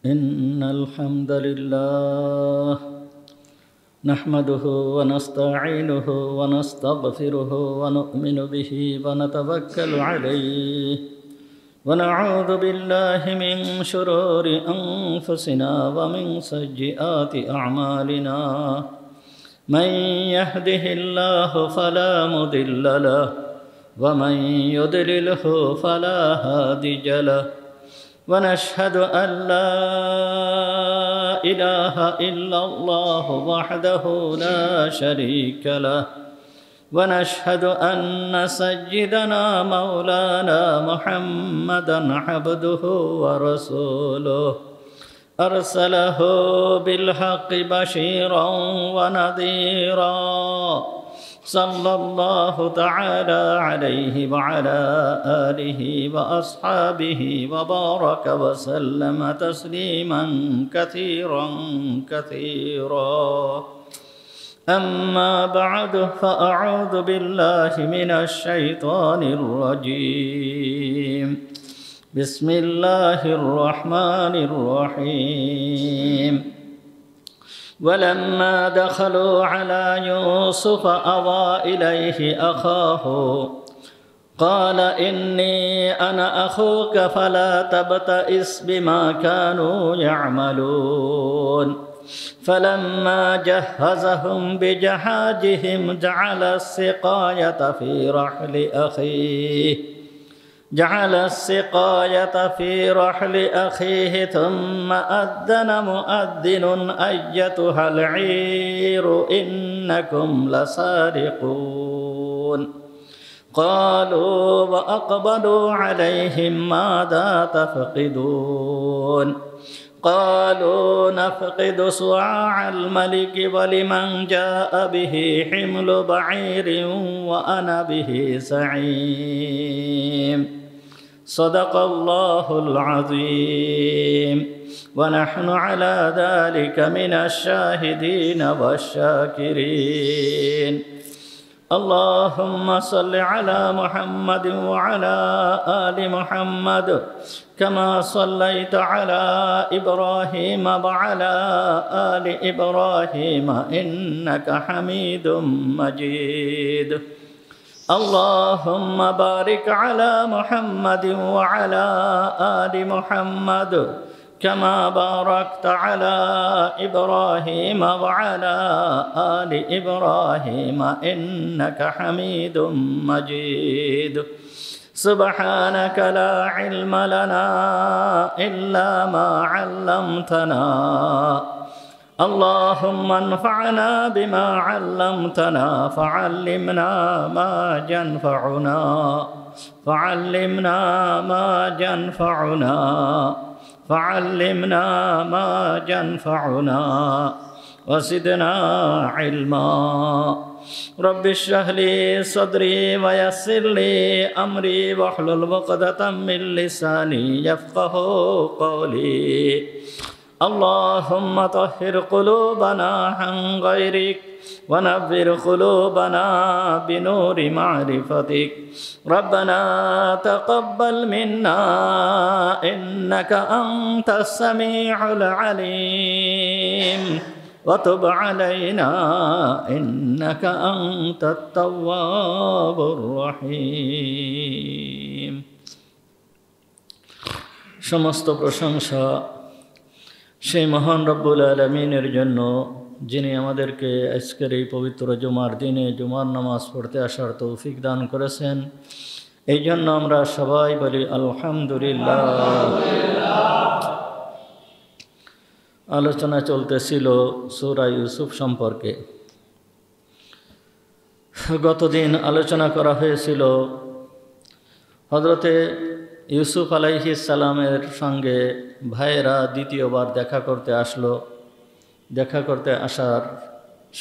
إن الحمد لله نحمده ونستعينه ونستغفره ونؤمن به ونتوكل عليه ونعوذ بالله من شرور أنفسنا ومن سيئات أعمالنا من يهده الله فلا مضل له ومن يضلله فلا هادي له ونشهد أن لا إله إلا الله وحده لا شريك له ونشهد أن سيدنا مولانا محمدا عبده ورسوله أرسله بالحق بشيرا ونذيرا صلى الله تعالى عليه وعلى آله وأصحابه وبارك وسلم تسليما كثيرا كثيرا أما بعد فأعوذ بالله من الشيطان الرجيم بسم الله الرحمن الرحيم ولما دخلوا على يوسف أوى إليه أخاه قال إني أنا أخوك فلا تبتئس بما كانوا يعملون فلما جهزهم بجهازهم جعل السقاية في رحل أخيه ثم أذن مؤذن أيتها العير إنكم لسارقون قالوا وأقبلوا عليهم ماذا تفقدون قالوا نفقد صواع الملك ولمن جاء به حمل بعير وأنا به زعيم صدق الله العظيم ونحن على ذلك من الشاهدين والشاكرين اللهم صل على محمد وعلى آل محمد كما صليت على إبراهيم وعلى آل إبراهيم إنك حميد مجيد اللهم بارك على محمد وعلى آل محمد كما باركت على إبراهيم وعلى آل إبراهيم إنك حميد مجيد سبحانك لا علم لنا إلا ما علمتنا اللهم انفعنا بما علمتنا فعلمنا ما ينفعنا وزدنا علما رب اشرح لي صدري ويسر لي أمري واحلل عقدة من لساني يفقهوا قولي اللهم طهر قلوبنا عن غيرك ونبر قلوبنا بنور معرفتك ربنا تقبل منا إنك أنت السميع العليم وتب علينا إنك أنت التواب الرحيم সমস্ত প্রশংসা সেই মহান রব্বুল আলামিনের জন্য যিনি আমাদেরকে আজকের এই পবিত্র জুমার দিনে জুমার নামাজ পড়তে আসার তৌফিক দান করেছেন এই জন্য আমরা সবাই বলি আলহামদুলিল্লাহ। আলোচনা চলতেছিল সূরা ইউসুফ সম্পর্কে। গতদিন আলোচনা করা হয়েছিল হযরতে ইউসুফ আলাইহিস সালামের সঙ্গে ভাইয়েরা দ্বিতীয়বার দেখা করতে আসলো। দেখা করতে আসার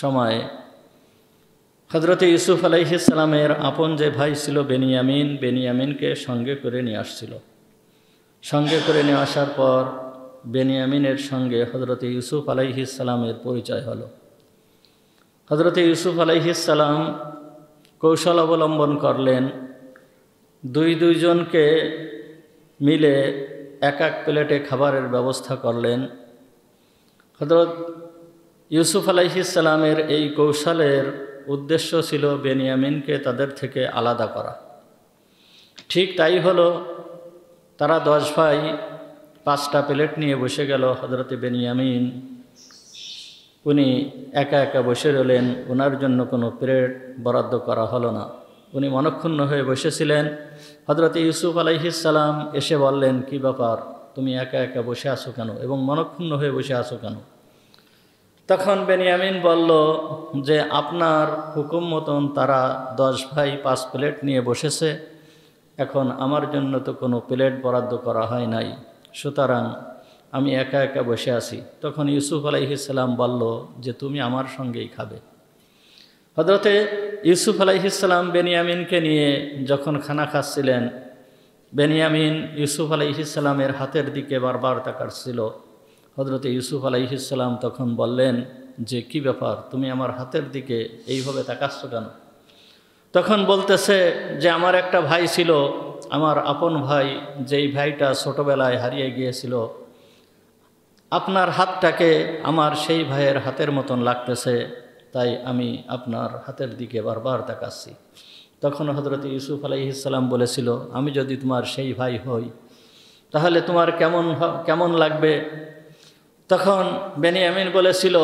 সময় হযরতে ইউসুফ আলাইহিস সালামের আপন যে ভাই ছিল বেনিয়ামিনকে সঙ্গে করে নিয়ে আসছিল। সঙ্গে করে নিয়ে আসার পর বেনিয়ামিনের সঙ্গে হযরতে ইউসুফ আলাইহিস সালামের পরিচয় হলো। হযরতে ইউসুফ আলাইহিস সালাম কৌশল অবলম্বন করলেন, দুইজনকে মিলে এক এক প্লেটে খাবারের ব্যবস্থা করলেন। হযরত ইউসুফ আলাইহিস সালামের এই কৌশলের উদ্দেশ্য ছিল বেনিয়ামিনকে তাদের থেকে আলাদা করা। ঠিক তাই হলো, তারা 10 ভাই 5টা প্লেট নিয়ে বসে গেল। হযরত বেনিয়ামিন উনি একা একা বসে রইলেন, ওনার জন্য কোনো প্লেট বরাদ্দ করা হলো না। উনি মনক্ষুণ্ণ হয়ে বসেছিলেন। হযরত ইউসুফ আলাইহিস সালাম এসে বললেন, কি ব্যাপার, তুমি একা একা বসে আছো কেন এবং মনক্ষুণ্ণ হয়ে বসে আছো কেন? তখন বেনিয়ামিন বলল যে আপনার হুকুম মতন তারা 10 ভাই 5 প্লেট নিয়ে বসেছে, এখন আমার জন্য তো কোনো প্লেট বরাদ্দ করা হয় নাই, সুতরাং আমি একা একা বসে আছি। তখন ইউসুফ আলাইহিস সালাম বলল যে তুমি আমার সঙ্গেই খাবে। হযরতে ইউসুফ আলাইহিস সালাম বেনিয়ামিনকে নিয়ে যখন খানা খাচ্ছিলেন, বেনিয়ামিন ইউসুফ আলাইহিস সালামের হাতের দিকে বারবার তাকাচ্ছিল। হযরতে ইউসুফ আলাইহিস সালাম তখন বললেন যে কি ব্যাপার, তুমি আমার হাতের দিকে এইভাবে তাকাচ্ছ কেন? তখন বলতেছে যে আমার একটা ভাই ছিল, আমার আপন ভাই, যেই ভাইটা ছোটবেলায় হারিয়ে গিয়েছিল, আপনার হাতটাকে আমার সেই ভাইয়ের হাতের মতন লাগতেছে, তাই আমি আপনার হাতের দিকে বারবার তাকাচ্ছি। তখন হযরত ইউসুফ আলাইহিস সালাম বলেছিল, আমি যদি তোমার সেই ভাই হই তাহলে তোমার কেমন লাগবে? তখন বেনিয়ামিন বলেছিল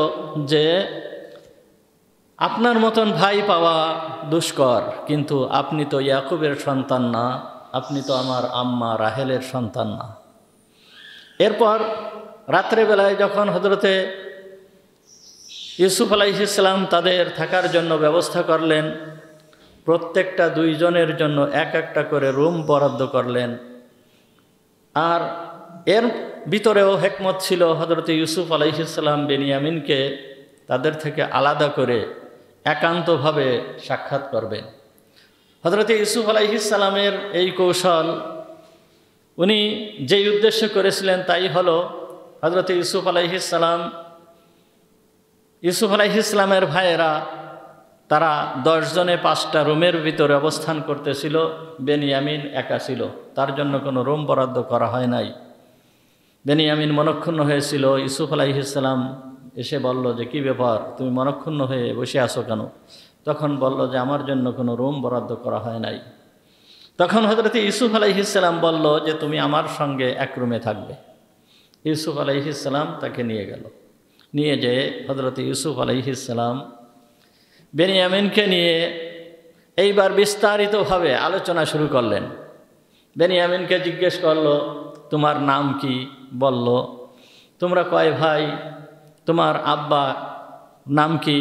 যে আপনার মতন ভাই পাওয়া দুষ্কর, কিন্তু আপনি তো ইয়াকুবের সন্তান না, আপনি তো আমার আম্মা রাহেলের সন্তান না। এরপর রাত্রেবেলায় যখন হযরতে ইউসুফ আলাইহিস সালাম তাদের থাকার জন্য ব্যবস্থা করলেন, প্রত্যেকটা 2 জনের জন্য এক একটা করে রুম বরাদ্দ করলেন। আর এর ভিতরেও হিকমত ছিল, হযরতে ইউসুফ আলাইহিস সালাম বেনিয়ামিনকে তাদের থেকে আলাদা করে একান্তভাবে সাক্ষাৎ করবেন। হযরতে ইউসুফ আলাইহিস সালামের এই কৌশল উনি যেই উদ্দেশ্য করেছিলেন তাই হলো, হযরতে ইউসুফ আলাইহিস সালামের ভাইয়েরা তারা 10 জনে 5টা রুমের ভিতরে অবস্থান করতেছিল, বেনিয়ামিন একা ছিল, তার জন্য কোনো রুম বরাদ্দ করা হয় নাই। বেনিয়ামিন মনক্ষুণ্ণ হয়েছিল। ইউসুফ আলাইহিস সালাম এসে বলল যে কি ব্যাপার, তুমি মনক্ষুণ্ণ হয়ে বসে আছো কেন? তখন বলল যে আমার জন্য কোনো রুম বরাদ্দ করা হয় নাই। তখন হযরত ইউসুফ আলাইহিস সালাম বলল যে তুমি আমার সঙ্গে এক রুমে থাকবে। ইউসুফ আলাইহিস সালাম তাকে নিয়ে গেল। নিয়ে যেয়ে হযরত ইউসুফ আলাইহিস সালাম বেনিয়ামিনকে নিয়ে এইবার বিস্তারিতভাবে আলোচনা শুরু করলেন। বেনিয়ামিনকে জিজ্ঞেস করলো, তোমার নাম কি? বলল। তোমরা কয় ভাই? তোমার আব্বা নাম কি?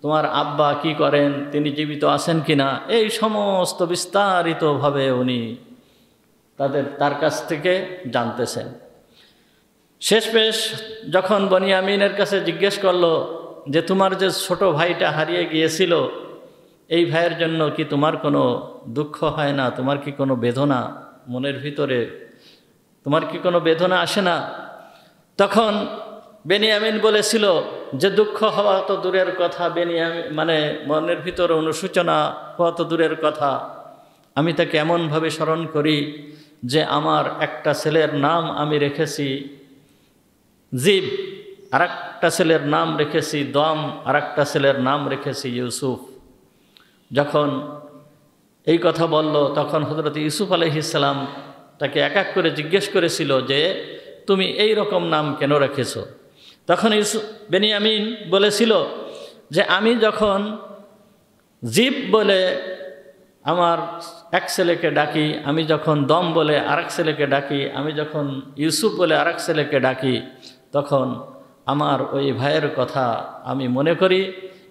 তোমার আব্বা কি করেন? তিনি জীবিত আছেন কিনা? এই সমস্ত বিস্তারিতভাবে উনি তার কাছ থেকে জানতেছেন। শেষমেশ যখন বেনিয়ামিনের কাছে জিজ্ঞেস করলো যে তোমার যে ছোট ভাইটা হারিয়ে গিয়েছিল, এই ভাইয়ের জন্য কি তোমার কোনো দুঃখ হয় না? তোমার কি কোনো বেদনা মনের ভিতরে, তোমার কি কোনো বেদনা আসে না? তখন বেনিয়ামিন বলেছিল যে দুঃখ হওয়া তো দূরের কথা, মনের ভিতরে অনুশোচনা হওয়া তো দূরের কথা, আমি তাকে এমনভাবে স্মরণ করি যে আমার একটা ছেলের নাম আমি রেখেছি জিব, আর একটা ছেলের নাম রেখেছি দম, আর একটা ছেলের নাম রেখেছি ইউসুফ। যখন এই কথা বলল তখন হযরত ইউসুফ আলাইহিস সালাম তাকে এক এক করে জিজ্ঞেস করেছিল যে তুমি এই রকম নাম কেন রেখেছো? তখন বেনিয়ামিন বলেছিল যে আমি যখন জিব বলে আমার এক ছেলেকে ডাকি, আমি যখন দম বলে আরেক ছেলেকে ডাকি, আমি যখন ইউসুফ বলে আরেক ছেলেকে ডাকি, তখন আমার ওই ভাইয়ের কথা আমি মনে করি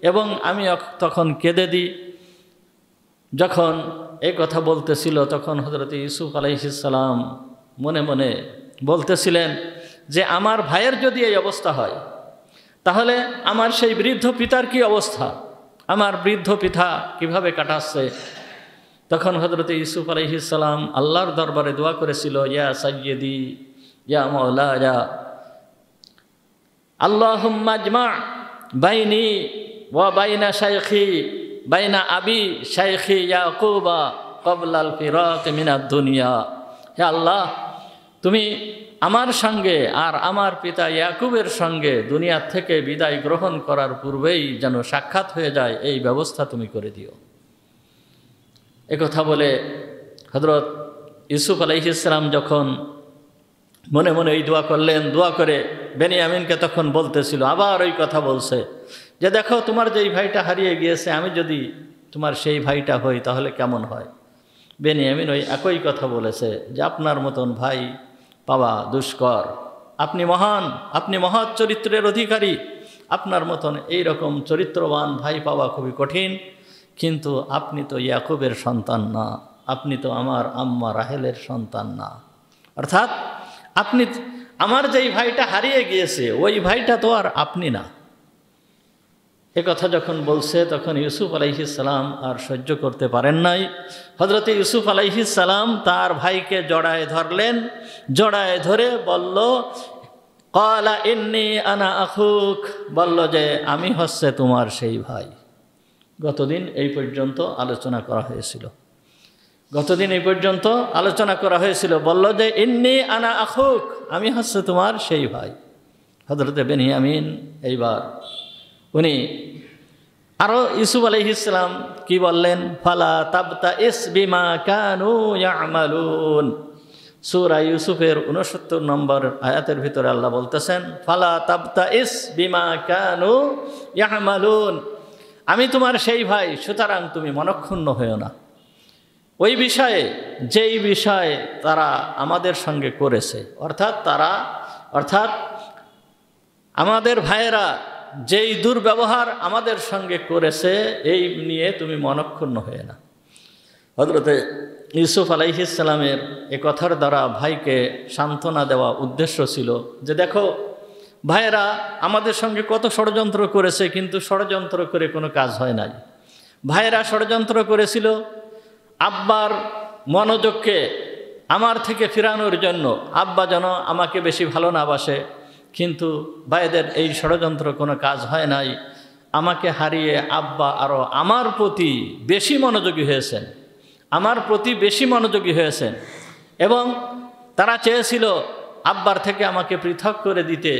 এবং আমি তখন কেঁদে দিই। যখন এই কথা বলতেছিল তখন হযরত ইউসুফ আলাইহিস সালাম মনে মনে বলতেছিলেন যে আমার ভাইয়ের যদি এই অবস্থা হয় তাহলে আমার সেই বৃদ্ধ পিতার কি অবস্থা, আমার বৃদ্ধ পিতা কিভাবে কাটাচ্ছে। তখন হযরত ইউসুফ আলাইহিস সালাম আল্লাহর দরবারে দোয়া করেছিল, ইয়া সাইয়্যিদি ইয়া মাওলায়া আল্লাহুম্মা আজমা বাইনি ওয়া বাইনা শাইখি বাইনা আবি শাইখি ইয়াকুবা ক্বাবলাল ফিরাক মিনাদ দুনিয়া। হে আল্লাহ, তুমি আমার সঙ্গে আর আমার পিতা ইয়াকুবের সঙ্গে দুনিয়া থেকে বিদায় গ্রহণ করার পূর্বেই যেন সাক্ষাৎ হয়ে যায়, এই ব্যবস্থা তুমি করে দিও। একথা বলে হযরত ইউসুফ আলাইহিস সালাম যখন মনে মনে এই দোয়া করলেন, দোয়া করে বেনিয়ামিনকে তখন বলতেছিল, আবার ওই কথা বলছে যে দেখো তোমার যেই ভাইটা হারিয়ে গিয়েছে, আমি যদি তোমার সেই ভাইটা হই তাহলে কেমন হয়। বেনিয়ামিন ওই একই কথা বলেছে যে আপনার মতন ভাই পাওয়া দুষ্কর, আপনি মহান, আপনি মহৎ চরিত্রের অধিকারী, আপনার মতন এইরকম চরিত্রবান ভাই পাওয়া খুবই কঠিন, কিন্তু আপনি তো ইয়াকুবের সন্তান না, আপনি তো আমার আম্মা রাহেলের সন্তান না, অর্থাৎ আপনি আমার যেই ভাইটা হারিয়ে গিয়েছে ওই ভাইটা তো আর আপনি না। এ কথা যখন বলছে তখন ইউসুফ আলাইহিস সালাম আর সহ্য করতে পারেন নাই। হযরত ইউসুফ আলাইহিস সালাম তার ভাইকে জড়ায় ধরলেন, জড়ায় ধরে বলল, ক্বালা ইন্নী আনা আখুক, বলল যে আমি হচ্ছে তোমার সেই ভাই। গতদিন এই পর্যন্ত আলোচনা করা হয়েছিল, বলল যে ইন্নী আনা আখুক, আমি হচ্ছে তোমার সেই ভাই। হযরত বেনিয়ামিন এইবার উনি আরও ইউসুফ আলাইহিস সালাম কি বললেন, ফালা তাবতাইস বিমা কানু ইয়ামালুন। সূরা ইউসুফের 69 নম্বর আয়াতের ভিতরে আল্লাহ বলতেছেন, ফালা তাবতাইস বিমা কানু ইয়ামালুন, আমি তোমার সেই ভাই, সুতরাং তুমি মনক্ষুণ্ণ হয়েও না ওই বিষয়ে, যেই বিষয়ে তারা আমাদের সঙ্গে করেছে, অর্থাৎ আমাদের ভাইয়েরা যেই দুর্ব্যবহার আমাদের সঙ্গে করেছে এই নিয়ে তুমি মনক্ষুণ্ণ হয়ে না। হযরতে ইউসুফ আলাইহিস সালামের এ কথার দ্বারা ভাইকে সান্ত্বনা দেওয়া উদ্দেশ্য ছিল যে দেখো ভাইয়েরা আমাদের সঙ্গে কত ষড়যন্ত্র করেছে, কিন্তু ষড়যন্ত্র করে কোনো কাজ হয় নাই। ভাইয়েরা ষড়যন্ত্র করেছিল আব্বার মনোযোগকে আমার থেকে ফিরানোর জন্য, আব্বা যেন আমাকে বেশি ভালো না বাসে, কিন্তু ভাইদের এই ষড়যন্ত্র কোনো কাজ হয় নাই। আমাকে হারিয়ে আব্বা আরও আমার প্রতি বেশি মনোযোগী হয়েছেন, এবং তারা চেয়েছিল আব্বার থেকে আমাকে পৃথক করে দিতে,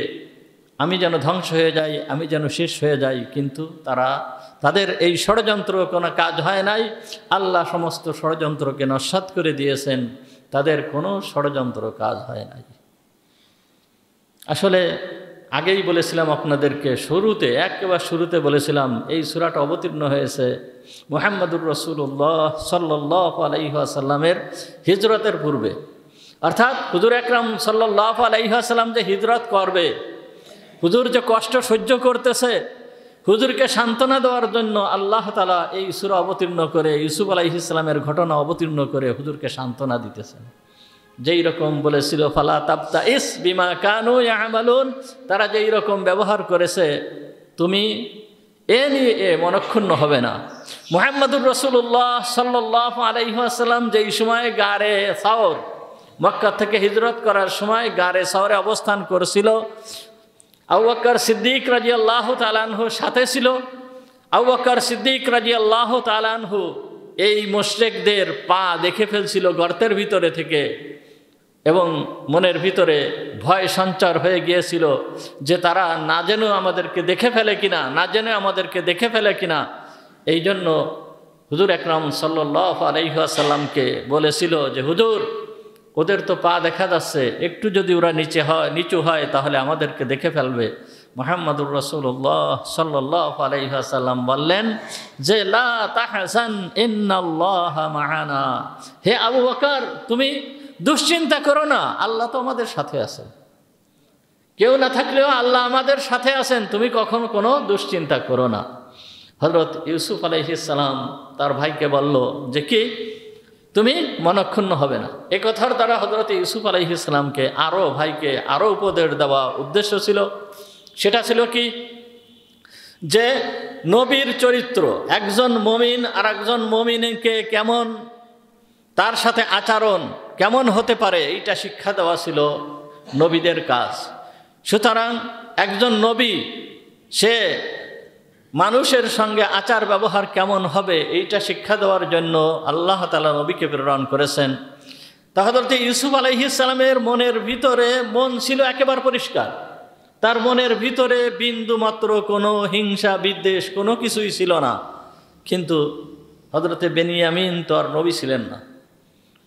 আমি যেন ধ্বংস হয়ে যাই, আমি যেন শেষ হয়ে যাই, কিন্তু তাদের এই ষড়যন্ত্র কোনো কাজ হয় নাই। আল্লাহ সমস্ত ষড়যন্ত্রকে নস্যাৎ করে দিয়েছেন, তাদের কোনো ষড়যন্ত্র কাজ হয় নাই। আসলে আগেই বলেছিলাম আপনাদেরকে, একেবারে শুরুতে বলেছিলাম এই সূরাটা অবতীর্ণ হয়েছে মুহাম্মদুর রাসূলুল্লাহ সাল্লাল্লাহু আলাইহি ওয়াসাল্লামের হিজরতের পূর্বে, অর্থাৎ হুজুর আকরাম সাল্লাল্লাহু আলাইহি ওয়াসাল্লাম যে হিজরত করবে, হুজুর যে কষ্ট সহ্য করতেছে, হুজুরকে সান্ত্বনা দেওয়ার জন্য আল্লাহ তাআলা এই সূরা অবতীর্ণ করে, ইউসুফ আলাইহিস সালামের ঘটনা অবতীর্ণ করে হুজুরকে সান্ত্বনা দিতেছেন। যেই রকম বলেছিল ফালা তাবতাইস বিমা কানু ইয়ামালুন, তারা যেই রকম ব্যবহার করেছে তুমি এ নিয়ে মনক্ষুণ্ণ হবে না। মুহাম্মদুর রাসূলুল্লাহ সাল্লাল্লাহু আলাইহি ওয়াসাল্লাম যেই সময় গারে সাওর, মক্কা থেকে হিজরত করার সময় গারে সাওরে অবস্থান করেছিল, আবু বকর সিদ্দিক রাদিয়াল্লাহু তাআলা আনহু সাথে ছিল। আবু বকর সিদ্দিক রাদিয়াল্লাহু তাআলা আনহু এই মুশরিকদের পা দেখে ফেলছিল গর্তের ভিতরে থেকে, এবং মনের ভিতরে ভয় সঞ্চার হয়ে গিয়েছিল যে তারা না যেন আমাদেরকে দেখে ফেলে কিনা, এই জন্য হুজুর আকরাম সাল্লাল্লাহু আলাইহি ওয়াসাল্লামকে বলেছিল যে হুজুর, ওদের তো পা দেখা যাচ্ছে, একটু যদি ওরা নিচু হয় তাহলে আমাদেরকে দেখে ফেলবে। মুহাম্মদুর রাসূলুল্লাহ সাল্লাল্লাহু আলাইহি ওয়াসাল্লাম বললেন যে লা তাহজান ইন্নাল্লাহা মা'ানা, হে আবু বকর তুমি দুশ্চিন্তা করো না, আল্লাহ তো আমাদের সাথে আছেন, কেউ না থাকলেও আল্লাহ আমাদের সাথে আছেন, তুমি কখনো কোনো দুশ্চিন্তা করো না। হযরত ইউসুফ আলাইহিস সালাম তার ভাইকে বলল যে কি তুমি মনক্ষুণ্ণ হবে না। এ কথার দ্বারা হযরত ইউসুফ আলাইহিস সালামকে ভাইকে আরও উপদেশ দেওয়া উদ্দেশ্য ছিল। সেটা ছিল কি, যে নবীর চরিত্র, একজন মুমিন আর একজন মুমিনকে কেমন, তার সাথে আচরণ কেমন হতে পারে, এইটা শিক্ষা দেওয়া ছিল নবীদের কাজ। সুতরাং একজন নবী সে মানুষের সঙ্গে আচার ব্যবহার কেমন হবে এইটা শিক্ষা দেওয়ার জন্য আল্লাহ তাআলা নবীকে প্রেরণ করেছেন। তা হযরত ইউসুফ আলাইহিস সালামের মনের ভিতরে মন ছিল একেবারে পরিষ্কার, তার মনের ভিতরে বিন্দু মাত্র কোনো হিংসা বিদ্বেষ কোনো কিছুই ছিল না। কিন্তু হযরতে বেনিয়ামিন তো আর নবী ছিলেন না।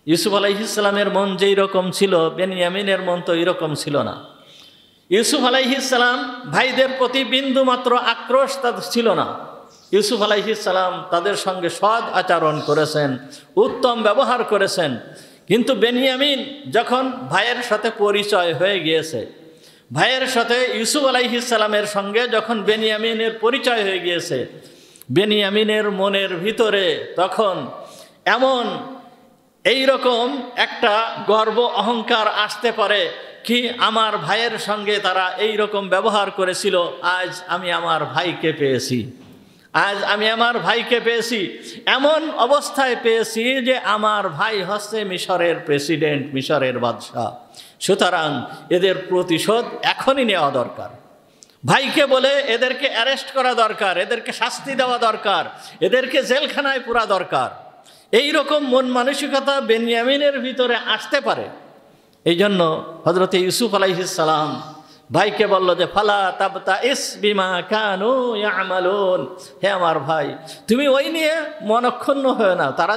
ইউসুফ আলাইহিস সালামের মন যেই রকম ছিল বেনিয়ামিনের মন তো এরকম ছিল না। ইউসুফ আলাইহিস সালাম ভাইদের প্রতি বিন্দু মাত্র আক্রোশ তাদের ছিল না। ইউসুফ আলাইহিস সালাম তাদের সঙ্গে সৎ আচরণ করেছেন, উত্তম ব্যবহার করেছেন। কিন্তু বেনিয়ামিন যখন ভাইয়ের সাথে পরিচয় হয়ে গিয়েছে, ভাইয়ের সাথে ইউসুফ আলাইহিস সালামের সঙ্গে যখন বেনিয়ামিনের পরিচয় হয়ে গিয়েছে, বেনিয়ামিনের মনের ভিতরে তখন এমন এইরকম একটা গর্ব অহংকার আসতে পারে কি আমার ভাইয়ের সঙ্গে তারা এই রকম ব্যবহার করেছিল, আজ আমি আমার ভাইকে পেয়েছি, আজ আমি আমার ভাইকে পেয়েছি, এমন অবস্থায় পেয়েছি যে আমার ভাই হচ্ছে মিশরের প্রেসিডেন্ট, মিশরের বাদশাহ। সুতরাং এদের প্রতিশোধ এখনই নেওয়া দরকার। ভাইকে বলে এদেরকে অ্যারেস্ট করা দরকার, এদেরকে শাস্তি দেওয়া দরকার, এদেরকে জেলখানায় পুরা দরকার। এই রকম মন মানসিকতা বেনিয়ামিনের ভিতরে আসতে পারে। এই জন্য হযরত ইউসুফ আলাইহিস সালাম ভাইকে বলল যে ফালা তাবতাইস বিমা কানু ইয়ামালুন, হে আমার ভাই তুমি ওই নিয়ে মনক্ষুণ্ণ হয়ে না, তারা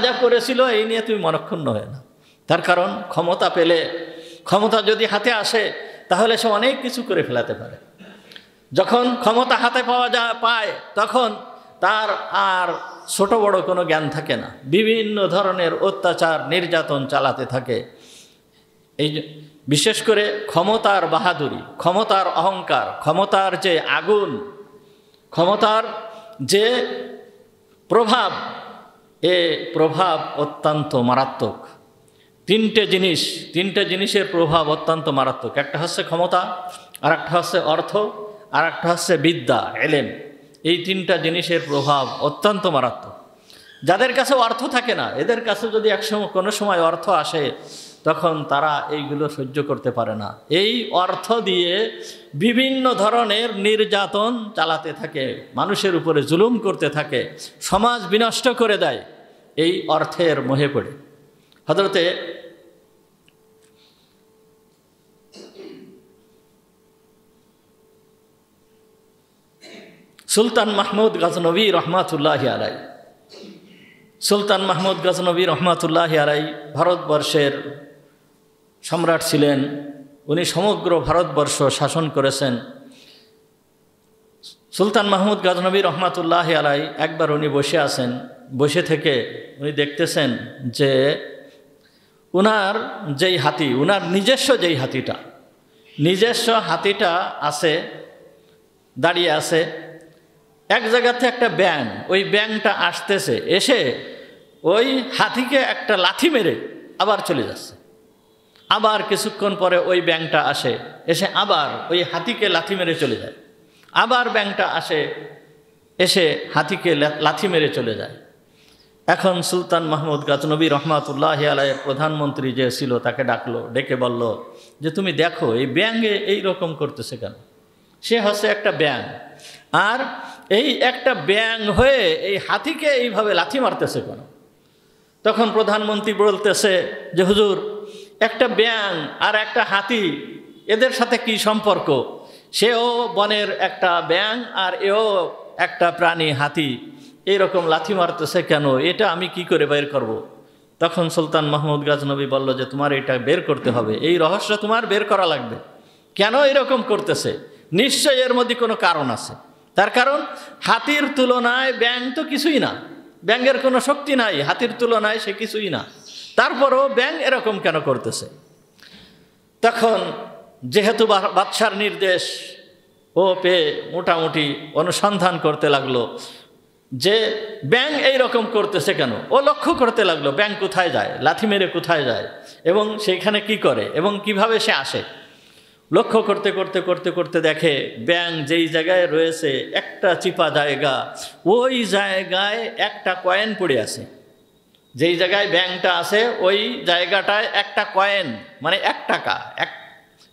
যা করেছিল এই নিয়ে তুমি মনক্ষুণ্ণ হয়ে না। তার কারণ ক্ষমতা পেলে, ক্ষমতা যদি হাতে আসে তাহলে সে অনেক কিছু করে ফেলাতে পারে। যখন ক্ষমতা হাতে পায় তখন তার আর ছোট বড় কোনো জ্ঞান থাকে না, বিভিন্ন ধরনের অত্যাচার নির্যাতন চালাতে থাকে। এই বিশেষ করে ক্ষমতার বাহাদুরি, ক্ষমতার অহংকার, ক্ষমতার যে আগুন, ক্ষমতার যে প্রভাব, এ প্রভাব অত্যন্ত মারাত্মক। তিনটে জিনিসের প্রভাব অত্যন্ত মারাত্মক। একটা হচ্ছে ক্ষমতা, আর একটা হচ্ছে অর্থ, আর একটা হচ্ছে বিদ্যা, এলেম। এই তিনটা জিনিসের প্রভাব অত্যন্ত মারাত্মক। যাদের কাছে অর্থ থাকে না, এদের কাছে যদি কোনো সময় অর্থ আসে তখন তারা এইগুলো সহ্য করতে পারে না। এই অর্থ দিয়ে বিভিন্ন ধরনের নির্যাতন চালাতে থাকে, মানুষের উপরে জুলুম করতে থাকে, সমাজ বিনষ্ট করে দেয় এই অর্থের মোহে পড়ে। হযরতে সুলতান মাহমুদ গজনবী রহমাতুল্লাহি আলাইহি, সুলতান মাহমুদ গজনবী রহমাতুল্লাহি আলাইহি ভারতবর্ষের সম্রাট ছিলেন। উনি সমগ্র ভারতবর্ষ শাসন করেছেন। সুলতান মাহমুদ গজনবী রহমাতুল্লাহি আলাইহি একবার উনি বসে আছেন, বসে থেকে উনি দেখতেছেন যে উনার যেই হাতি, উনার নিজস্ব যেই হাতিটা আছে, দাঁড়িয়ে আছে, এক জায়গাতে একটা ব্যাঙ, ওই ব্যাঙটা আসতেছে, এসে ওই হাতিকে একটা লাথি মেরে আবার চলে যাচ্ছে। আবার কিছুক্ষণ পরে ওই ব্যাঙটা আসে, এসে আবার ওই হাতিকে লাথি মেরে চলে যায়। আবার ব্যাঙটা আসে, এসে হাতিকে লাথি মেরে চলে যায়। এখন সুলতান মাহমুদ গজনবী রহমাতুল্লাহি আলাইহির প্রধানমন্ত্রী যে ছিল তাকে ডাকলো, ডেকে বলল যে তুমি দেখো এই ব্যাঙে এই রকম করতেছে কেন? সে হচ্ছে একটা ব্যাঙ, আর এই একটা ব্যাঙ হয়ে এই হাতিকে এইভাবে লাথি মারতেছে কেন? তখন প্রধানমন্ত্রী বলতেছে যে হুজুর, একটা ব্যাঙ আর একটা হাতি, এদের সাথে কি সম্পর্ক? সেও বনের একটা ব্যাঙ আর এও একটা প্রাণী হাতি, এইরকম লাথি মারতেছে কেন? এটা আমি কি করে বের করব? তখন সুলতান মাহমুদ গজনবী বলল যে তোমার এটা বের করতে হবে, এই রহস্য তোমার বের করা লাগবে। কেন এরকম করতেছে? নিশ্চয় এর মধ্যে কোনো কারণ আছে। তার কারণ হাতির তুলনায় ব্যাঙ তো কিছুই না, ব্যাঙের কোনো শক্তি নাই, হাতির তুলনায় সে কিছুই না, তারপরও ব্যাঙ এরকম কেন করতেছে? তখন যেহেতু বাদশার নির্দেশ ও পেয়ে মোটামুটি অনুসন্ধান করতে লাগলো যে ব্যাঙ এইরকম করতেছে কেন। ও লক্ষ্য করতে লাগলো ব্যাঙ কোথায় যায়, লাথি মেরে কোথায় যায়, এবং সেইখানে কি করে এবং কিভাবে সে আসে। লক্ষ্য করতে করতে করতে করতে দেখে ব্যাঙ যেই জায়গায় রয়েছে একটা চিপা জায়গা, ওই জায়গায় একটা কয়েন পড়ে আছে। যেই জায়গায় ব্যাঙটা আছে ওই জায়গাটায় একটা কয়েন, মানে 1 টাকা,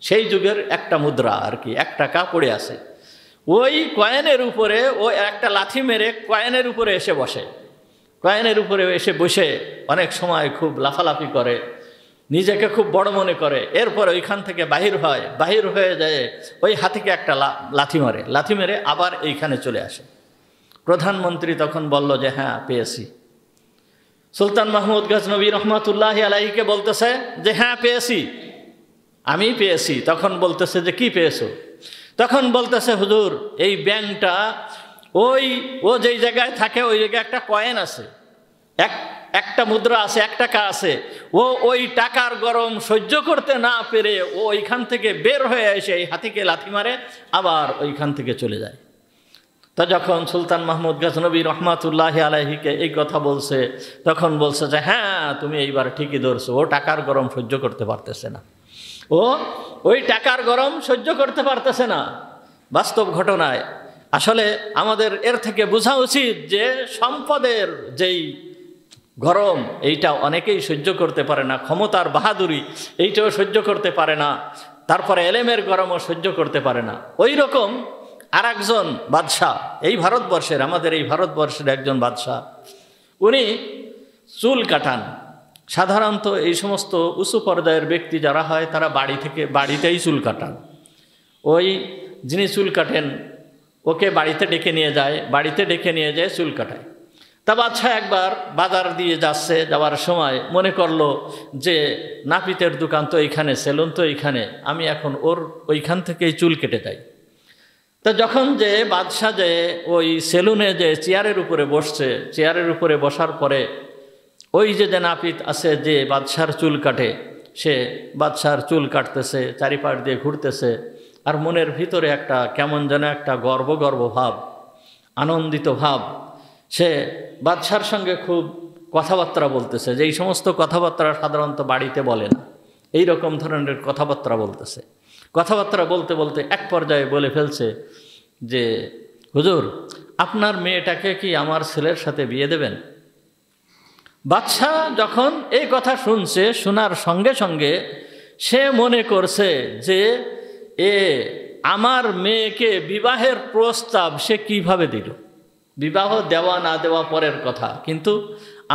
সেই যুগের একটা মুদ্রা আর কি, 1 টাকা পড়ে আছে। ওই কয়েনের উপরে ও একটা লাথি মেরে কয়েনের উপরে এসে বসে। কয়েনের উপরে এসে বসে অনেক সময় খুব লাফালাফি করে, নিজেকে খুব বড় মনে করে। এরপর ওইখান থেকে বাহির হয়, বাহির হয়ে যায় ওই হাতিকে একটা লাথি মেরে আবার এইখানে চলে আসে। প্রধানমন্ত্রী তখন বলল যে হ্যাঁ পেয়েছি। সুলতান মাহমুদ গজনবী রহমাতুল্লাহি আলাইহিকে বলতেছে যে হ্যাঁ পেয়েছি, আমি পেয়েছি। তখন বলতেছে যে কি পেয়েছো? তখন বলতেছে হুজুর এই ব্যাংকটা ও যেই জায়গায় থাকে ওই জায়গায় একটা কয়েন আছে, একটা মুদ্রা আছে, 1 টাকা আছে। ওই টাকার গরম সহ্য করতে না পেরে ও ওইখান থেকে বের হয়ে এসে এই হাতিকে লাথি মারে, আবার ওইখান থেকে চলে যায়। তা যখন সুলতান মাহমুদ গজনবী রহমাতুল্লাহি আলাইহিকে এই কথা বলছে, তখন বলছে যে হ্যাঁ তুমি এইবার ঠিকই ধরছো, ও টাকার গরম সহ্য করতে পারতেছে না, ওই টাকার গরম সহ্য করতে পারতেছে না। বাস্তব ঘটনায় আসলে আমাদের এর থেকে বোঝা উচিত যে সম্পদের যেই গরম এইটা অনেকেই সহ্য করতে পারে না, ক্ষমতার বাহাদুরি এইটাও সহ্য করতে পারে না, তারপরে এলেমের গরমও সহ্য করতে পারে না। ওই রকম আর একজন বাদশাহ এই ভারতবর্ষের, আমাদের এই ভারতবর্ষের একজন বাদশাহ, উনি চুল কাটান। সাধারণত এই সমস্ত উঁচু পর্যায়ের ব্যক্তি যারা হয় তারা বাড়িতেই চুল কাটান। ওই যিনি চুল কাটেন ওকে বাড়িতে ডেকে নিয়ে যায়, চুল কাটায়। তা বাদশাহ একবার বাজার দিয়ে যাওয়ার সময় মনে করলো যে নাপিতের দোকান তো এইখানে, সেলুন তো এইখানে, আমি এখন ওইখান থেকেই চুল কেটে যাই। তা যখন যে বাদশাহ যে ওই সেলুনে যে চেয়ারের উপরে বসছে, চেয়ারের উপরে বসার পরে ওই যে নাপিত আছে যে বাদশার চুল কাটে, সে বাদশার চুল কাটতেছে, চারিপাশ দিয়ে ঘুরতেছে, আর মনের ভিতরে একটা কেমন যেন একটা গর্ব ভাব, আনন্দিত ভাব। সে বাদশার সঙ্গে খুব কথাবার্তা বলতেছে, যে এই সমস্ত কথাবার্তা সাধারণত বাড়িতে বলে না, এই রকম ধরনের কথাবার্তা বলতেছে। কথাবার্তা বলতে বলতে এক পর্যায়ে বলে ফেলছে যে হুজুর আপনার মেয়েটাকে কি আমার ছেলের সাথে বিয়ে দেবেন? বাদশাহ যখন এই কথা শুনছে, শোনার সঙ্গে সঙ্গে সে মনে করছে যে আমার মেয়েকে বিবাহের প্রস্তাব সে কিভাবে দিল। বিবাহ দেওয়া না দেওয়া পরের কথা, কিন্তু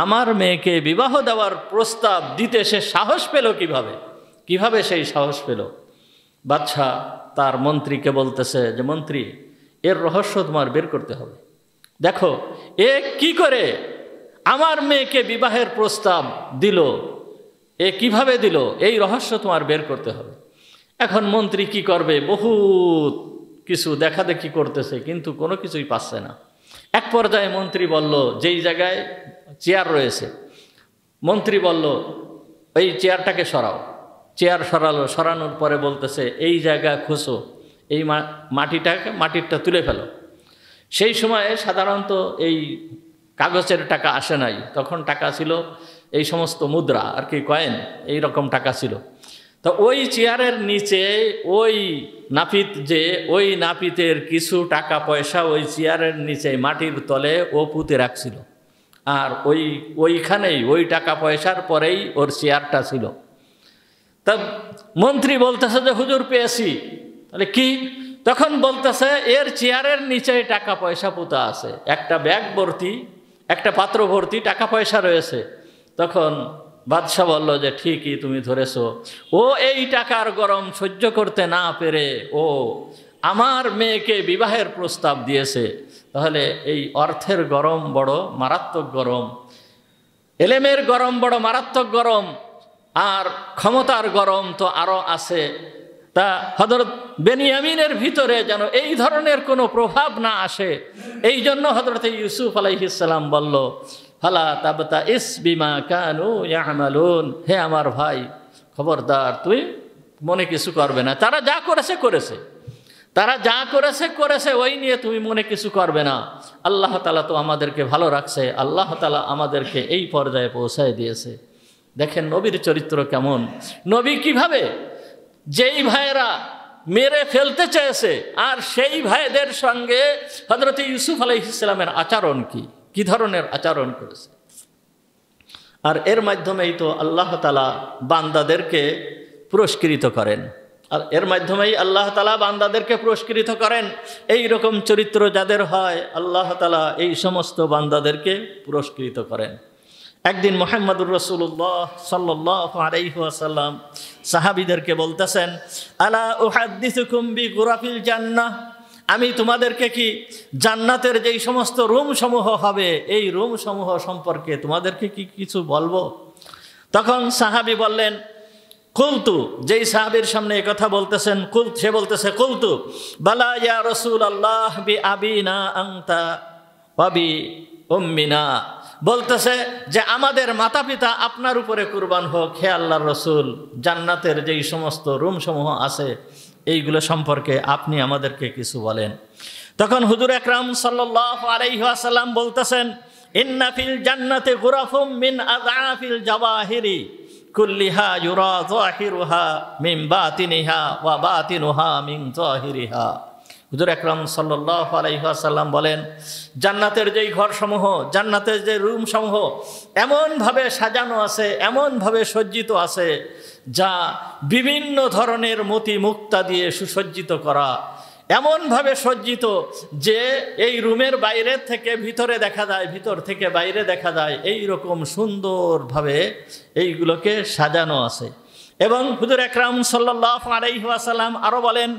আমার মেয়েকে বিবাহ দেওয়ার প্রস্তাব দিতে সে সাহস পেল কিভাবে সেই সাহস পেল? বাদশাহ তার মন্ত্রীকে বলতেছে যে মন্ত্রী এর রহস্য তোমার বের করতে হবে। দেখো এ কি করে আমার মেয়েকে বিবাহের প্রস্তাব দিল, এ কিভাবে দিল, এই রহস্য তোমার বের করতে হবে। এখন মন্ত্রী কি করবে, বহুত কিছু দেখাদেখি করতেছে, কিন্তু কোনো কিছুই পাচ্ছে না। এক পর্যায়ে মন্ত্রী বলল, যেই জায়গায় চেয়ার রয়েছে, মন্ত্রী বলল এই চেয়ারটাকে সরাও। চেয়ার সরানোর পরে বলতেছে এই জায়গা খুঁজো, এই মাটিটা তুলে ফেলো। সেই সময়ে সাধারণত এই কাগজের টাকা আসে নাই, তখন টাকা ছিল এই সমস্ত মুদ্রা আর কি, কয়েন, এই রকম টাকা ছিল। তো ওই চেয়ারের নিচে ওই নাপিতের কিছু টাকা পয়সা ওই চেয়ারের নিচে মাটির তলে ও পুঁতে রাখছিল, আর ওইখানেই ওই টাকা পয়সার পরেই ওর চেয়ারটা ছিল। তা মন্ত্রী বলতেছে যে হুজুর পেয়েছি। তাহলে কি? তখন বলতেছে এর চেয়ারের নিচে টাকা পয়সা পুঁতা আছে, একটা ব্যাগ ভর্তি, একটা পাত্র ভর্তি টাকা পয়সা রয়েছে। তখন বাদশাহ বলল যে ঠিকই তুমি ধরেছো, ও এই টাকার গরম সহ্য করতে না পেরে ও আমার মেয়েকে বিবাহের প্রস্তাব দিয়েছে। তাহলে এই অর্থের গরম বড় মারাত্মক গরম, এলেমের গরম বড় মারাত্মক গরম, আর ক্ষমতার গরম তো আরও আছে। তা হযরত বেনিয়ামিনের ভিতরে যেন এই ধরনের কোনো প্রভাব না আসে, এই জন্য হযরত ইউসুফ আলাইহিস সালাম বলল ফালা তাবতাইস বিমা কানু ইয়ামালুন, হে আমার ভাই খবরদার তুই মনে কিছু করবে না, তারা যা করেছে ওই নিয়ে তুমি মনে কিছু করবে না। আল্লাহ তাআলা তো আমাদেরকে ভালো রাখছে, আল্লাহ তাআলা আমাদেরকে এই পর্যায়ে পৌঁছায় দিয়েছে। দেখেন নবীর চরিত্র কেমন, নবী কিভাবে যেই ভাইয়েরা মেরে ফেলতে চেয়েছে, আর সেই ভাইদের সঙ্গে হযরত ইউসুফ আলাইহিস সালামের আচরণ কি ধরনের আচরণ করেছে। আর এর মাধ্যমেই তো আল্লাহ তাআলা বান্দাদেরকে পুরস্কৃত করেন। আর এর মাধ্যমেই আল্লাহ তাআলা বান্দাদেরকে পুরস্কৃত করেন। এই রকম চরিত্র যাদের হয় আল্লাহ তাআলা এই সমস্ত বান্দাদেরকে পুরস্কৃত করেন। একদিন মুহাম্মদুর রাসূলুল্লাহ সাল্লাল্লাহু আলাইহি ওয়াসাল্লাম সাহাবীদেরকে বলতেছেন, আলা উহাদ্দিসুকুম বিগুরাফিল জান্নাহ, আমি তোমাদেরকে কি জান্নাতের যেই সমস্ত রুম সমূহ হবে এই রুম সমূহ সম্পর্কে তোমাদেরকে কি কিছু বলবো? তখন সাহাবী বললেন, কুলতু, যেই সাহাবীর সামনে এই কথা বলতেছেন সে বলতেছে, কুলতু বালা ইয়া রাসূলুল্লাহ বি আবিনা আনতা ওয়া বি উম্মিনা, বলতেছে যে আমাদের মাতা পিতা আপনার উপরে কুরবান হোক, হে আল্লাহর রসুল, জান্নাতের যেই সমস্ত রুম সমূহ আছে এইগুলো সম্পর্কে আপনি আমাদেরকে কিছু বলেন। তখন হুজুর আকরাম সাল্লাল্লাহু আলাইহি ওয়াসাল্লাম বলতেছেন, ইন্না ফিল জান্নাতি গুরাফুম মিন আযআফিল জাওয়াহিরি কুল্লিহা ইউরা যাহিরুহা মিন বাতিনিহা ওয়া বাতিনুহা মিন যাহিরিহা। হুজুর আকরাম সাল্লাল্লাহু আলাইহি ওয়াসাল্লাম বলেন, জান্নাতের যেই ঘরসমূহ, জান্নাতের যে রুমসমূহ এমনভাবে সাজানো আছে, এমনভাবে সজ্জিত আছে যা বিভিন্ন ধরনের মতি মুক্তা দিয়ে সুসজ্জিত করা, এমনভাবে সজ্জিত যে এই রুমের বাইরে থেকে ভিতরে দেখা যায়, ভিতর থেকে বাইরে দেখা যায়, এই রকম সুন্দরভাবে এইগুলোকে সাজানো আছে। এবং হুজুর আকরাম সাল্লাল্লাহু আলাইহি ওয়াসাল্লাম আরও বলেন,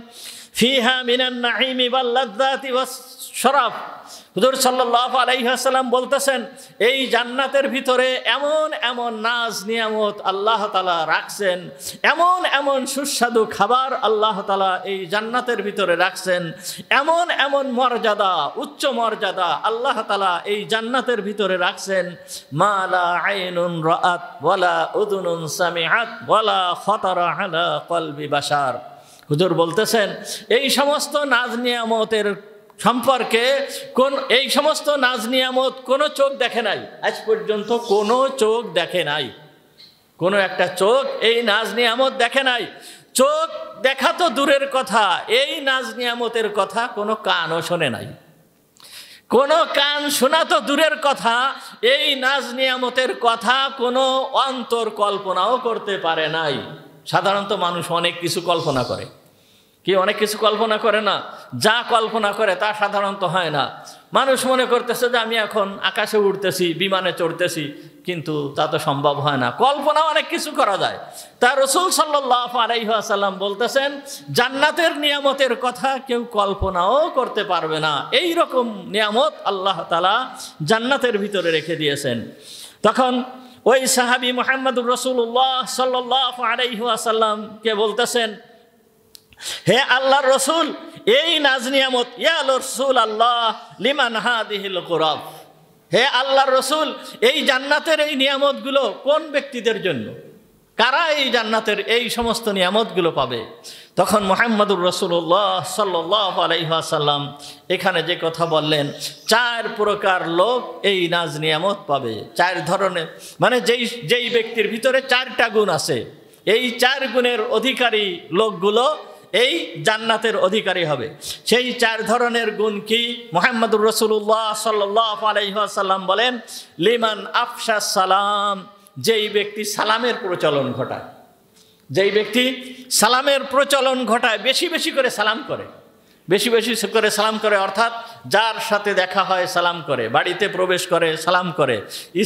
ফিহা মিনান নাঈমি ওয়াল লাযযাতি ওয়াস শরাফ। হুজুর সাল্লাল্লাহু আলাইহি ওয়াসাল্লাম বলতেছেন, এই জান্নাতের ভিতরে এমন এমন নাজ নিয়ামত আল্লাহ তাআলা রাখছেন, এমন এমন সুস্বাদু খাবার আল্লাহ তাআলা এই জান্নাতের ভিতরে রাখছেন, এমন এমন মর্যাদা, উচ্চ মর্যাদা আল্লাহ তাআলা এই জান্নাতের ভিতরে রাখছেন, মা লা আইনুন রাআত ওয়ালা উযুনুন সামিআত ওয়ালা খাতারা আলা কলবি বাশার। হুজুর বলতেছেন, এই সমস্ত নাজ নিয়ামতের সম্পর্কে এই সমস্ত নাজ নিয়ামত কোনো চোখ দেখে নাই, আজ পর্যন্ত কোনো চোখ দেখে নাই, কোনো একটা চোখ এই নাজ নিয়ামত দেখে নাই। চোখ দেখা তো দূরের কথা, এই নাজ নিয়ামতের কথা কোনো কানও শোনে নাই, কোনো কান শোনা তো দূরের কথা, এই নাজ নিয়ামতের কথা কোনো অন্তর কল্পনাও করতে পারে নাই। সাধারণত মানুষ অনেক কিছু কল্পনা করে, কি অনেক কিছু কল্পনা করে না? যা কল্পনা করে তা সাধারণত হয় না। মানুষ মনে করতেছে যে আমি এখন আকাশে উঠতেছি, বিমানে চড়তেছি, কিন্তু তা তো সম্ভব হয় না। কল্পনা অনেক কিছু করা যায়। তা রাসূল সাল্লাল্লাহু আলাইহি ওয়াসাল্লাম বলতেছেন, জান্নাতের নিয়ামতের কথা কেউ কল্পনাও করতে পারবে না। এই রকম নিয়ামত আল্লাহ তাআলা জান্নাতের ভিতরে রেখে দিয়েছেন। তখন ওই সাহাবী মুহাম্মদুর রাসূলুল্লাহ সাল্লাল্লাহু আলাইহি ওয়াসাল্লামকে বলতেছেন, হে আল্লাহর রসুল, এই নাজ নিয়ামত, ইয়া রাসূল আল্লাহ লিমান হাদিহিল গুরাফ, হে আল্লাহর রসুল, এই জান্নাতের এই নিয়ামতগুলো কোন ব্যক্তিদের জন্য? কারা এই জান্নাতের এই সমস্ত নিয়ামতগুলো পাবে? তখন মুহাম্মদুর রাসূলুল্লাহ সাল্লাল্লাহু আলাইহি ওয়াসাল্লাম এখানে যে কথা বললেন, 4 প্রকার লোক এই নাজ নিয়ামত পাবে। 4 ধরনের, মানে যেই ব্যক্তির ভিতরে 4টা গুণ আছে, এই 4 গুণের অধিকারী লোকগুলো এই জান্নাতের অধিকারী হবে। সেই 4 ধরনের গুণ কি? মুহাম্মদুর রাসূলুল্লাহ সাল্লাল্লাহু আলাইহি ওয়াসাল্লাম বলেন, লিমান আফশাস সালাম, যেই ব্যক্তি সালামের প্রচলন ঘটায়, যেই ব্যক্তি সালামের প্রচলন ঘটায়, বেশি বেশি করে সালাম করে, বেশি বেশি করে সালাম করে, অর্থাৎ যার সাথে দেখা হয় সালাম করে, বাড়িতে প্রবেশ করে সালাম করে,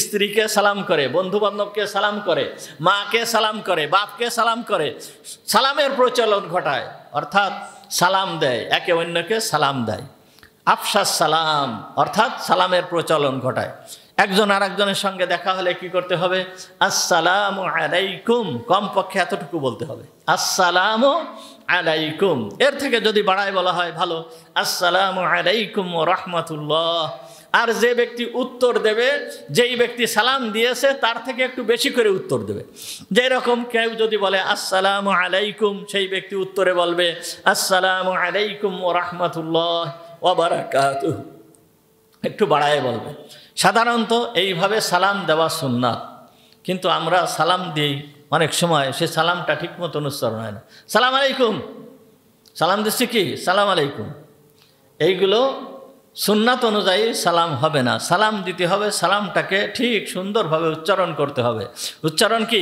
স্ত্রীকে সালাম করে, বন্ধুবান্ধবকে সালাম করে, মাকে সালাম করে, বাপকে সালাম করে, সালামের প্রচলন ঘটায়, অর্থাৎ সালাম দেয়, একে অন্যকে সালাম দেয়। আফশাস সালাম অর্থাৎ সালামের প্রচলন ঘটায়। একজন আরেকজনের সঙ্গে দেখা হলে কি করতে হবে? আসসালামু আলাইকুম, কমপক্ষে এতটুকু বলতে হবে, আসসালামু আলাইকুম। এর থেকে যদি বাড়ায় বলা হয় ভালো, আসসালামু আলাইকুম ওয়া রাহমাতুল্লাহ। আর যে ব্যক্তি উত্তর দেবে, যেই ব্যক্তি সালাম দিয়েছে তার থেকে একটু বেশি করে উত্তর দেবে। যেরকম কেউ যদি বলে আসসালামু আলাইকুম, সেই ব্যক্তি উত্তরে বলবে আসসালামু আলাইকুম ওয়া রাহমাতুল্লাহ ওয়া বারাকাতুহু, একটু বাড়ায় বলবে। সাধারণত এইভাবে সালাম দেওয়া সুন্নাত, কিন্তু আমরা সালাম দিই অনেক সময় সে সালামটা ঠিক মতো অনুসরণ হয় না। সালাম আলাইকুম, সালাম দিচ্ছি কি সালাম আলাইকুম, এইগুলো সুন্নাত অনুযায়ী সালাম হবে না, সালাম দিতে হবে, সালামটাকে ঠিক সুন্দরভাবে উচ্চারণ করতে হবে। উচ্চারণ কি?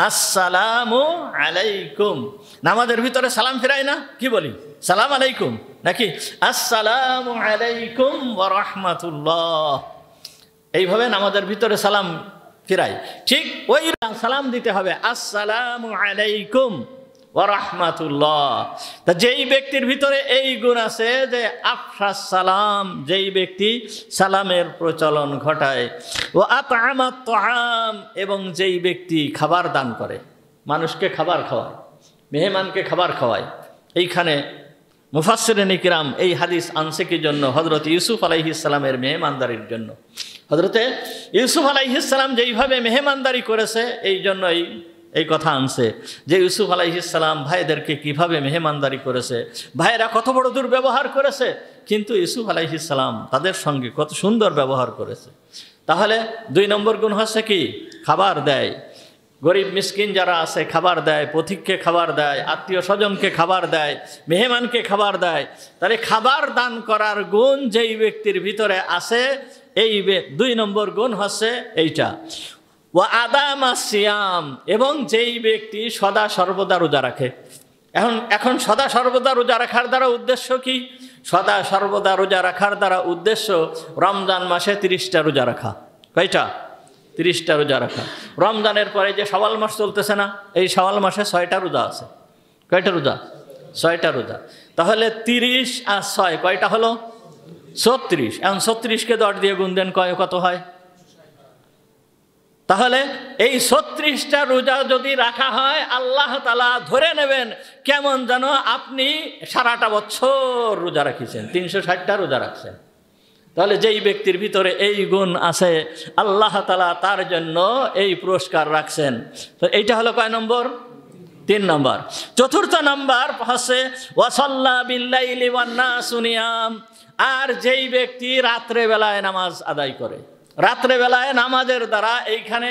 আসসালামু আলাইকুম। নামাজের ভিতরে সালাম ফিরাই না, কি বলি? সালাম আলাইকুম, নাকি আসসালামু আলাইকুম ওয়া রাহমাতুল্লাহ। এইভাবে নামাজের ভিতরে সালাম ফিরাই, ঠিক ওই সালাম দিতে হবে আসসালামু আলাইকুম ওয়া রাহমাতুল্লাহ। তা যেই ব্যক্তির ভিতরে এই গুণ আছে যে আফশাস সালাম, যেই ব্যক্তি সালামের প্রচলন ঘটায়, ও আতআমাত তাআম, এবং যেই ব্যক্তি খাবার দান করে, মানুষকে খাবার খাওয়ায়, মেহমানকে খাবার খাওয়ায়। এইখানে মুফাসসিরিন ইকরাম এই হাদিস আনছে কি জন্য? হযরত ইউসুফ আলাইহিস সালামের মেহমানদারির জন্য। হযরতে ইউসুফ আলাইহিস সালাম যেইভাবে মেহমানদারি করেছে, এই জন্যই এই কথা আনছে যে ইউসুফ আলাইহিস সালাম ভাইদেরকে কিভাবে মেহমানদারি করেছে, ভাইরা কত বড় দুর্ব্যবহার করেছে, কিন্তু ইউসুফ আলাইহিস সালাম তাদের সঙ্গে কত সুন্দর ব্যবহার করেছে। তাহলে 2 নম্বর গুণ হচ্ছে কি? খাবার দেয়, গরিব মিসকিন যারা আছে খাবার দেয়, পথিককে খাবার দেয়, আত্মীয় স্বজনকে খাবার দেয়, মেহমানকে খাবার দেয়। তাহলে খাবার দান করার গুণ যেই ব্যক্তির ভিতরে আছে, এই 2 নম্বর গুণ হচ্ছে এইটা। ওয়া আদামা সিয়াম, এবং যেই ব্যক্তি সদা সর্বদা রোজা রাখে। এখন সদা সর্বদা রোজা রাখার দ্বারা উদ্দেশ্য কি? সদা সর্বদা রোজা রাখার দ্বারা উদ্দেশ্য রমজান মাসে 30টা রোজা রাখা। কয়টা? 30টা রোজা রাখা। রমজানের পরে যে শাওয়াল মাস চলতেছে না, এই শাওয়াল মাসে 6টা রোজা আছে। কয়টা রোজা? 6টা রোজা। তাহলে 30 আর 6 কয়টা হলো? 36। এখন 36কে 10 দিয়ে গুণ দেন, কত হয়? তাহলে এই 36টা রোজা যদি রাখা হয়, আল্লাহ তাআলা ধরে নেবেন কেমন যেন আপনি সারাটা বছর রোজা রাখিছেন, 360টা রোজা রাখছেন। তাহলে যেই ব্যক্তির ভিতরে এই গুণ আছে, আল্লাহ তাআলা তার জন্য এই পুরস্কার রাখছেন। তো এইটা হলো কয় নম্বর? 3 নম্বর। 4র্থ নম্বর হচ্ছে ওয়াসাল্লা বিল্লাইলি ওয়ান নাসু নিয়াম, আর যেই ব্যক্তি রাত্রে বেলায় নামাজ আদায় করে। রাত্রে বেলায় নামাজের দ্বারা এইখানে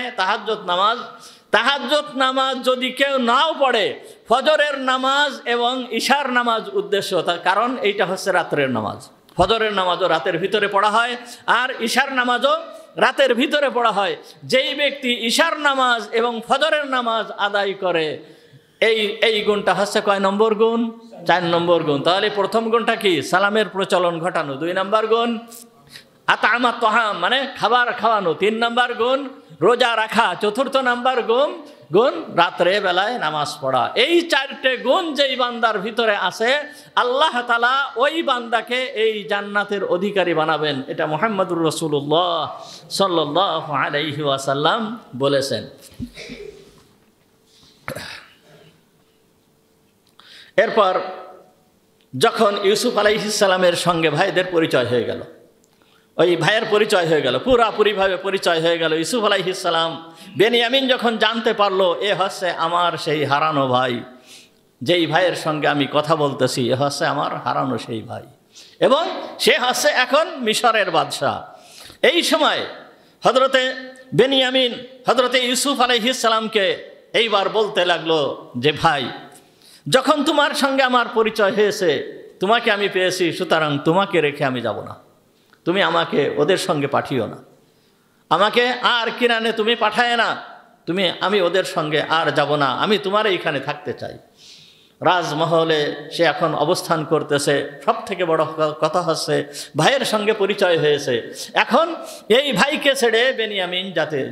তাহাজ্জুদ নামাজ যদি কেউ নাও পড়ে, ফজরের নামাজ এবং ইশার নামাজ উদ্দেশ্য, তার কারণ এইটা হচ্ছে রাত্রের নামাজ। ফজরের নামাজও রাতের ভিতরে পড়া হয়, আর ইশার নামাজও রাতের ভিতরে পড়া হয়। যেই ব্যক্তি ইশার নামাজ এবং ফজরের নামাজ আদায় করে, এই গুণটা হচ্ছে কয় নম্বর গুণ? 4 নম্বর গুণ। তাহলে প্রথম গুণটা কি? সালামের প্রচলন ঘটানো। 2 নম্বর গুণ আতআমাত তাআম, মানে খাবার খাওয়ানো। 3 নম্বর গুণ রোজা রাখা। 4র্থ নম্বর গুণ রাত্রে বেলায় নামাজ পড়া। এই 4টে গুণ যেই বান্দার ভিতরে আছে, আল্লাহ তাআলা ওই বান্দাকে এই জান্নাতের অধিকারী বানাবেন। এটা মুহাম্মদুর রাসূলুল্লাহ সাল্লাল্লাহু আলাইহি ওয়াসাল্লাম বলেছেন। এরপর যখন ইউসুফ আলাইহিস সালামের সঙ্গে ভাইদের পরিচয় হয়ে গেল, ওই ভাইয়ের পরিচয় হয়ে গেল, পুরাপুরিভাবে পরিচয় হয়ে গেল। ইউসুফ আলাইহিস সালাম, বেনিয়ামিন যখন জানতে পারলো এ হচ্ছে আমার সেই হারানো ভাই, যেই ভাইয়ের সঙ্গে আমি কথা বলতেছি, এ হচ্ছে আমার হারানো সেই ভাই, এবং সে হচ্ছে এখন মিশরের বাদশাহ। এই সময় হযরতে বেনিয়ামিন হযরতে ইউসুফ আলাইহিস সালামকে এইবার বলতে লাগলো যে, ভাই, যখন তোমার সঙ্গে আমার পরিচয় হয়েছে, তোমাকে আমি পেয়েছি, সুতরাং তোমাকে রেখে আমি যাব না। তুমি আমাকে ওদের সঙ্গে পাঠিও না, আমাকে আর কিরানে তুমি পাঠায় না, আমি ওদের সঙ্গে আর যাব না, আমি তোমার এইখানে থাকতে চাই। রাজমহলে সে এখন অবস্থান করতেছে। সব থেকে বড় কথা হচ্ছে ভাইয়ের সঙ্গে পরিচয় হয়েছে, এখন এই ভাইকে ছেড়ে বেনিয়ামিন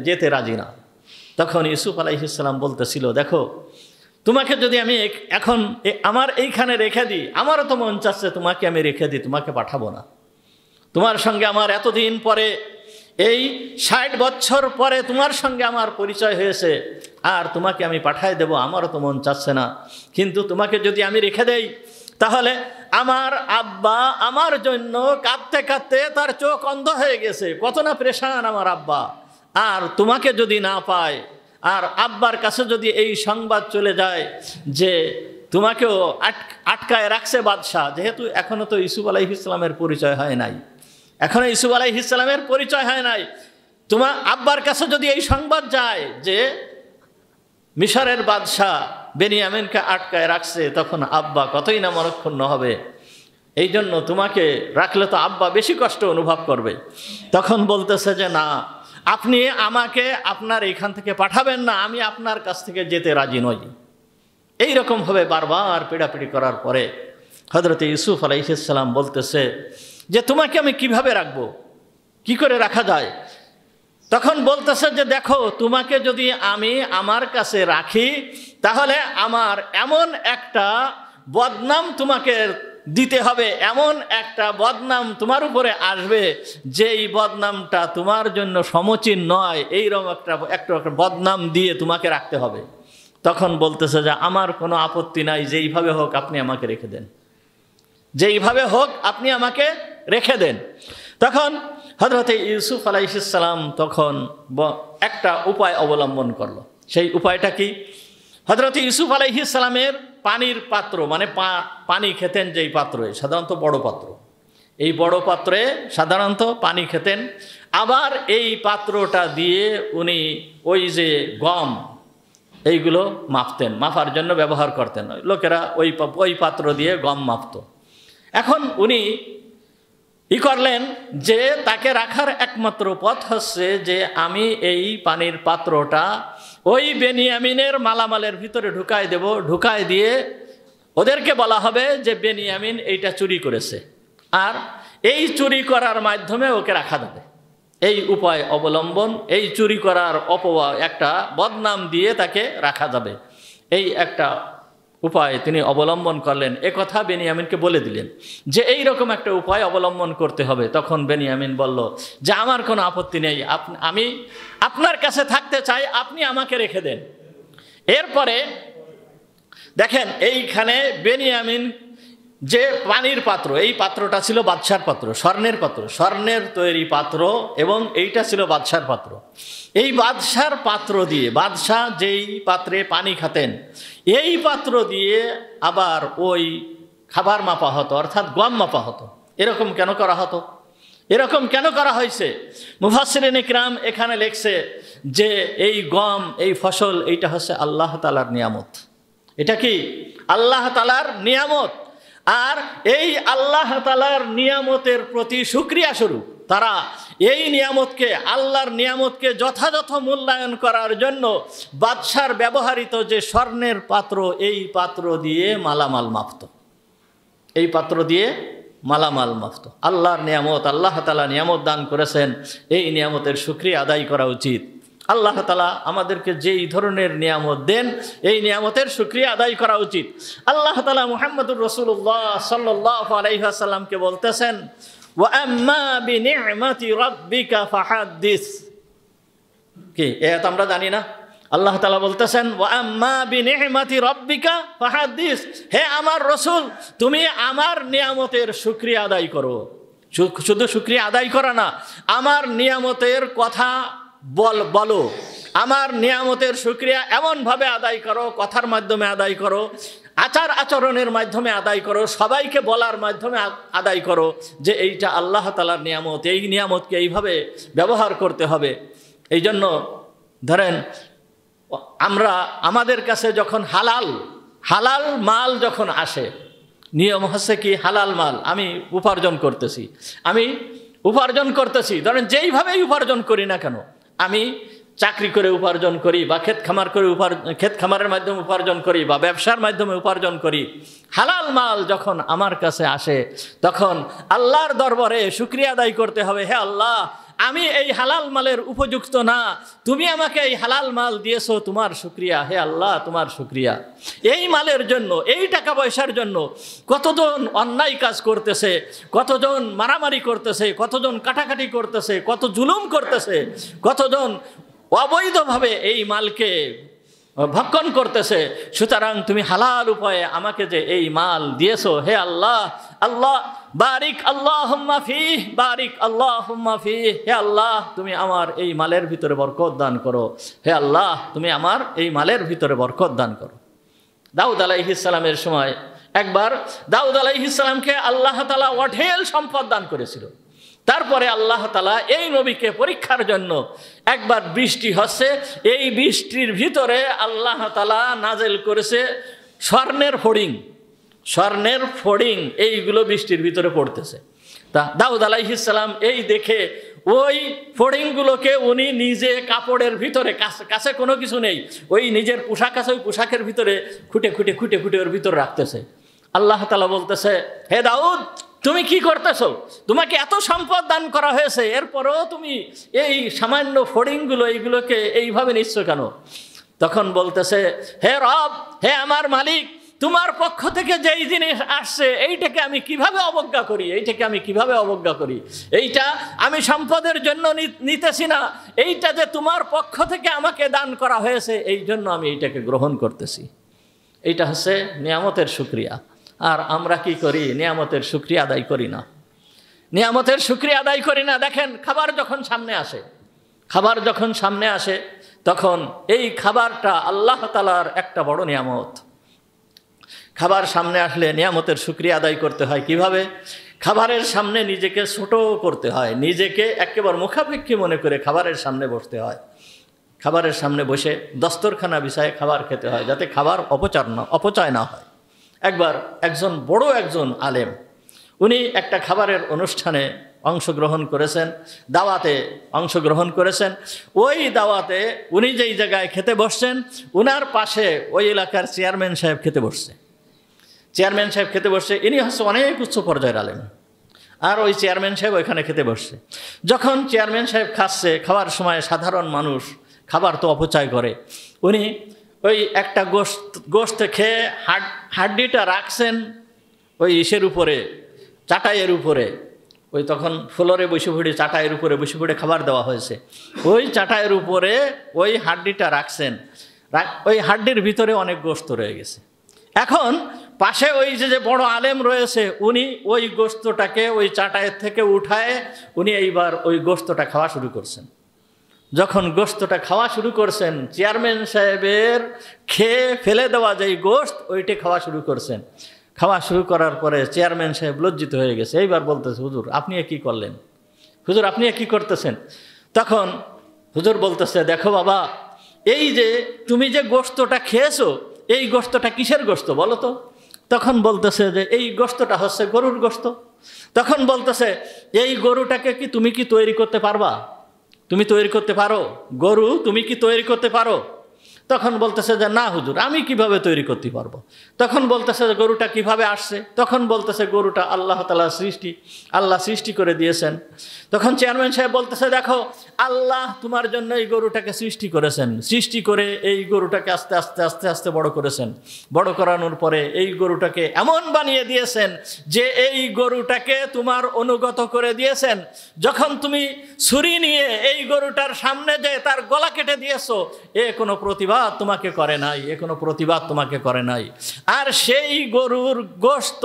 যেতে রাজি না। তখন ইউসুফ আলাইহিস সালাম বলতেছিল, দেখো, তোমাকে যদি আমি এখন আমার এইখানে রেখে দিই, আমারও তো মন চাচ্ছে তোমাকে আমি রেখে দিই, তোমাকে পাঠাবো না। তোমার সঙ্গে আমার এতদিন পরে, এই 60 বছর পরে তোমার সঙ্গে আমার পরিচয় হয়েছে, আর তোমাকে আমি পাঠায় দেব, আমারও তো মন চাচ্ছে না। কিন্তু তোমাকে যদি আমি রেখে দেই, তাহলে আমার আব্বা আমার জন্য কাঁদতে কাঁদতে তার চোখ অন্ধ হয়ে গেছে, কত না পেরেশান আমার আব্বা। আর তোমাকে যদি না পায়, আর আব্বার কাছে যদি এই সংবাদ চলে যায় যে তোমাকেও আটকায় রাখছে বাদশাহ, যেহেতু এখনও তো ইউসুফ আলাইহিস সালামের পরিচয় হয় নাই, এখনো ইউসুফ আলাইহিস সালামের পরিচয় হয় নাই, তোমার আব্বার কাছে যদি এই সংবাদ যায় যে মিশরের বাদশাহ বেনিয়ামিনকে আটকায় রাখছে, তখন আব্বা কতই না মনক্ষুণ্ণ হবে। এই জন্য তোমাকে রাখলে তো আব্বা বেশি কষ্ট অনুভব করবে। তখন বলতেছে যে না, আপনি আমাকে আপনার এইখান থেকে পাঠাবেন না, আমি আপনার কাছ থেকে যেতে রাজি নই। এইরকমভাবে বারবার পিড়াপিড়ি করার পরে হযরত ইউসুফ আলাইহিস সালাম বলতেছে যে তোমাকে আমি কিভাবে রাখবো, কি করে রাখা যায়? তখন বলতেছে যে দেখো, তোমাকে যদি আমি আমার কাছে রাখি তাহলে আমার এমন একটা বদনাম তোমাকে দিতে হবে, এমন একটা বদনাম তোমার উপরে আসবে যেই বদনামটা তোমার জন্য সমীচীন নয়। এইরকম একটা বদনাম দিয়ে তোমাকে রাখতে হবে। তখন বলতেছে যে আমার কোনো আপত্তি নাই, যেইভাবে হোক আপনি আমাকে রেখে দেন, যেইভাবে হোক আপনি আমাকে রেখে দেন। তখন হযরত ইউসুফ আলাইহিস সালাম তখন একটা উপায় অবলম্বন করলো। সেই উপায়টা কি? হযরত ইউসুফ আলাইহিস সালামের পানির পাত্র, মানে পানি খেতেন যেই পাত্রে, সাধারণত বড় পাত্র, এই বড় পাত্রে সাধারণত পানি খেতেন। আবার এই পাত্রটা দিয়ে উনি ওই যে গম এইগুলো মাপতেন, মাপার জন্য ব্যবহার করতেন। লোকেরা ওই পাত্র দিয়ে গম মাপত। এখন উনি করলেন যে তাকে রাখার একমাত্র পথ হচ্ছে যে আমি এই পানির পাত্রটা ওই বেনিয়ামিনের মালামালের ভিতরে ঢুকায় দেব, ঢুকায় দিয়ে ওদেরকে বলা হবে যে বেনিয়ামিন এইটা চুরি করেছে, আর এই চুরি করার মাধ্যমে ওকে রাখা যাবে। এই উপায় অবলম্বন, এই চুরি করার একটা বদনাম দিয়ে তাকে রাখা যাবে, এই একটা উপায় তিনি অবলম্বন করলেন। একথা বেনিয়ামিনকে বলে দিলেন যে এই রকম একটা উপায় অবলম্বন করতে হবে। তখন বেনিয়ামিন বলল যে আমার কোনো আপত্তি নেই, আমি আপনার কাছে থাকতে চাই, আপনি আমাকে রেখে দেন। এরপরে দেখেন এইখানে বেনিয়ামিন যে পানির পাত্র, এই পাত্রটা ছিল বাদশার পাত্র, স্বর্ণের পাত্র, স্বর্ণের তৈরি পাত্র, এবং এইটা ছিল বাদশার পাত্র। এই বাদশার পাত্র দিয়ে, বাদশাহ যেই পাত্রে পানি খাতেন, এই পাত্র দিয়ে আবার ওই খাবার মাপা হতো, অর্থাৎ গম মাপা হতো। এরকম কেন করা হতো? এরকম কেন করা হয়েছে? মুফাসসিরিন ইকরাম এখানে লেখছে যে এই গম, এই ফসল, এইটা হচ্ছে আল্লাহ তাআলার নিয়ামত। এটা কি? আল্লাহ তাআলার নিয়ামত। আর এই আল্লাহ তাআলার নিয়ামতের প্রতি শুকরিয়া স্বরূপ তারা এই নিয়ামতকে, আল্লাহর নিয়ামতকে যথাযথ মূল্যায়ন করার জন্য বাদশার ব্যবহৃত যে স্বর্ণের পাত্র, এই পাত্র দিয়ে মালামাল মাপত, এই পাত্র দিয়ে মালামাল মাপত। আল্লাহর নিয়ামত, আল্লাহ তাআলা নিয়ামত দান করেছেন, এই নিয়ামতের শুকরিয়া আদায় করা উচিত। আল্লাহ তাআলা আমাদেরকে যেই ধরনের নিয়ামত দেন, এই নিয়ামতের শুকরিয়া আদায় করা উচিত। আল্লাহ তাআলা মুহাম্মদুর রাসূলুল্লাহ সাল্লাল্লাহু আলাইহি ওয়াসাল্লামকে বলতেছেন, ওয়া আম্মা বিনি'মাতি রাব্বিকা ফাহাদ্দিস। কি এটা আমরা জানি না? আল্লাহ তাআলা বলতেছেন ওয়া আম্মা বিনি'মাতি রাব্বিকা ফাহাদ্দিস, হে আমার রাসূল, তুমি আমার নিয়ামতের শুকরিয়া আদায় করো। শুধু শুকরিয়া আদায় করা না, আমার নিয়ামতের কথা বলো, আমার নিয়ামতের শুকরিয়া এমনভাবে আদায় করো, কথার মাধ্যমে আদায় করো, আচার আচরণের মাধ্যমে আদায় করো, সবাইকে বলার মাধ্যমে আদায় করো যে এইটা আল্লাহ তাআলার নিয়ামত, এই নিয়ামতকে এইভাবে ব্যবহার করতে হবে। এই জন্য ধরেন আমাদের কাছে যখন হালাল মাল যখন আসে, নিয়ম হচ্ছে কি, হালাল মাল আমি উপার্জন করতেছি, ধরেন যেইভাবেই উপার্জন করি না কেন, আমি চাকরি করে উপার্জন করি বা ক্ষেত খামারের মাধ্যমে উপার্জন করি বা ব্যবসার মাধ্যমে উপার্জন করি, হালাল মাল যখন আমার কাছে আসে তখন আল্লাহর দরবারে শুকরিয়া আদায় করতে হবে। হে আল্লাহ, আমি এই হালাল মালের উপযুক্ত না, তুমি আমাকে এই হালাল মাল দিয়েছো, তোমার শুকরিয়া। হে আল্লাহ, তোমার শুকরিয়া। এই মালের জন্য, এই টাকা পয়সার জন্য কতজন অন্যায় কাজ করতেছে, কতজন মারামারি করতেছে, কতজন কাটাকাটি করতেছে, কত জুলুম করতেছে, কতজন অবৈধভাবে এই মালকে ভক্ষণ করতেছে। সুতরাং তুমি হালাল উপায়ে আমাকে যে এই মাল দিয়েছো, হে আল্লাহ, আল্লাহ বারিক আল্লাহুম্মা ফিহ, বারিক আল্লাহুম্মা ফিহ, হে আল্লাহ তুমি আমার এই মালের ভিতরে বরকত দান করো, হে আল্লাহ তুমি আমার এই মালের ভিতরে বরকত দান করো। দাউদ আলাইহিস সালামের সময় একবার দাউদ আলাইহিস সালামকে আল্লাহ তাআলা অঢেল সম্পদ দান করেছিল। তারপরে আল্লাহ তাআলা এই নবীকে পরীক্ষার জন্য একবার বৃষ্টি হচ্ছে, এই বৃষ্টির ভিতরে আল্লাহ তাআলা নাজেল করেছে স্বর্ণের ফড়িং, স্বর্ণের ফড়িং এইগুলো বৃষ্টির ভিতরে পড়তেছে। তা দাউদ আলাইহিস সালাম এই দেখে ওই ফড়িংগুলোকে উনি নিজে কাপড়ের ভিতরে, কাছে কোনো কিছু নেই, ওই নিজের পোশাক আছে, ওই পোশাকের ভিতরে খুঁটে খুঁটে খুঁটে খুঁটে ওর ভিতরে রাখতেছে। আল্লাহ তাআলা বলতেছে, হে দাউদ, তুমি কি করতেছো? তোমাকে এত সম্পদ দান করা হয়েছে, এরপরও তুমি এই সামান্য ফড়িংগুলো এইগুলোকে এইভাবে নিচ্ছ কেন? তখন বলতেছে, হে রব, হে আমার মালিক, তোমার পক্ষ থেকে যেই জিনিস আসছে এইটাকে আমি কিভাবে অবজ্ঞা করি, এইটাকে আমি কিভাবে অবজ্ঞা করি? এইটা আমি সম্পদের জন্য নিতেছি না, এইটা যে তোমার পক্ষ থেকে আমাকে দান করা হয়েছে এই জন্য আমি এইটাকে গ্রহণ করতেছি। এইটা হচ্ছে নিয়ামতের শুকরিয়া। আর আমরা কি করি? নিয়ামতের শুকরিয়া আদায় করি না, নিয়ামতের শুকরিয়া আদায় করি না। দেখেন, খাবার যখন সামনে আসে তখন এই খাবারটা আল্লাহ তাআলার একটা বড় নিয়ামত। খাবার সামনে আসলে নিয়ামতের শুকরিয়া আদায় করতে হয় কিভাবে? খাবারের সামনে নিজেকে ছোট করতে হয়, নিজেকে একেবারে মুখাপেক্ষী মনে করে খাবারের সামনে বসতে হয়। খাবারের সামনে বসে দস্তরখানা বিছায় খাবার খেতে হয়, যাতে খাবার অপচয় না হয়। একবার একজন আলেম, উনি একটা খাবারের অনুষ্ঠানে অংশগ্রহণ করেছেন, দাওয়াতে অংশগ্রহণ করেছেন। ওই দাওয়াতে উনি যেই জায়গায় খেতে বসছেন, উনার পাশে ওই এলাকার চেয়ারম্যান সাহেব খেতে বসছে। ইনি হচ্ছে অনেক উচ্চ পর্যায়ের আলেম, আর ওই চেয়ারম্যান সাহেব ওইখানে খেতে বসছে। যখন চেয়ারম্যান সাহেব খাচ্ছে, খাওয়ার সময় সাধারণ মানুষ খাবার তো অপচয় করে, উনি ওই একটা গোশত খেয়ে হাড্ডিটা রাখছেন ওই চাটাইয়ের উপরে, ওই তখন ফ্লোরে বসে পড়ে চাটাইয়ের উপরে বসে পড়ে খাবার দেওয়া হয়েছে, ওই চাটাইয়ের উপরে ওই হাড্ডিটা রাখছেন। ওই হাড্ডির ভিতরে অনেক গোশত রয়ে গেছে। এখন পাশে ওই যে বড় আলেম রয়েছে, উনি ওই গোশতটাকে ওই চাটাইয়ের থেকে উঠায় উনি এইবার ওই গোশতটা খাওয়া শুরু করছেন। যখন গোশতটা খাওয়া শুরু করছেন, চেয়ারম্যান সাহেবের খেয়ে ফেলে দেওয়া যেই গোশত ওইটা খাওয়া শুরু করছেন। খাওয়া শুরু করার পরে চেয়ারম্যান সাহেব লজ্জিত হয়ে গেছে। এইবার বলতেছে, হুজুর আপনি কি করলেন? হুজুর আপনি কি করতেছেন? তখন হুজুর বলতেছে, দেখো বাবা, এই যে তুমি যে গোশতটা খেয়েছো, এই গোশতটা কিসের গোশত বলো তো? তখন বলতেছে যে এই গোশতটা হচ্ছে গরুর গোশত। তখন বলতেছে, এই গরুটাকে কি তুমি তৈরি করতে পারবা? তুমি তৈরি করতে পারো? গরু তুমি কি তৈরি করতে পারো? তখন বলতেছে যে না হুজুর, আমি কিভাবে তৈরি করতে পারবো? তখন বলতেছে যে গরুটা কিভাবে আসছে? তখন বলতেছে গরুটা আল্লাহ তাআলার সৃষ্টি, আল্লাহ সৃষ্টি করে দিয়েছেন। তখন চেয়ারম্যান সাহেব বলতেছে, দেখো, আল্লাহ তোমার জন্য এই গরুটাকে সৃষ্টি করেছেন, সৃষ্টি করে এই গরুটাকে আস্তে আস্তে আস্তে আস্তে বড় করেছেন। বড় করানোর পরে এই গরুটাকে এমন বানিয়ে দিয়েছেন যে এই গরুটাকে তোমার অনুগত করে দিয়েছেন। যখন তুমি ছুরি নিয়ে এই গরুটার সামনে যে তার গলা কেটে দিয়েছো, কোনো প্রতিবাদ তোমাকে করে নাই। আর সেই গরুর গোশত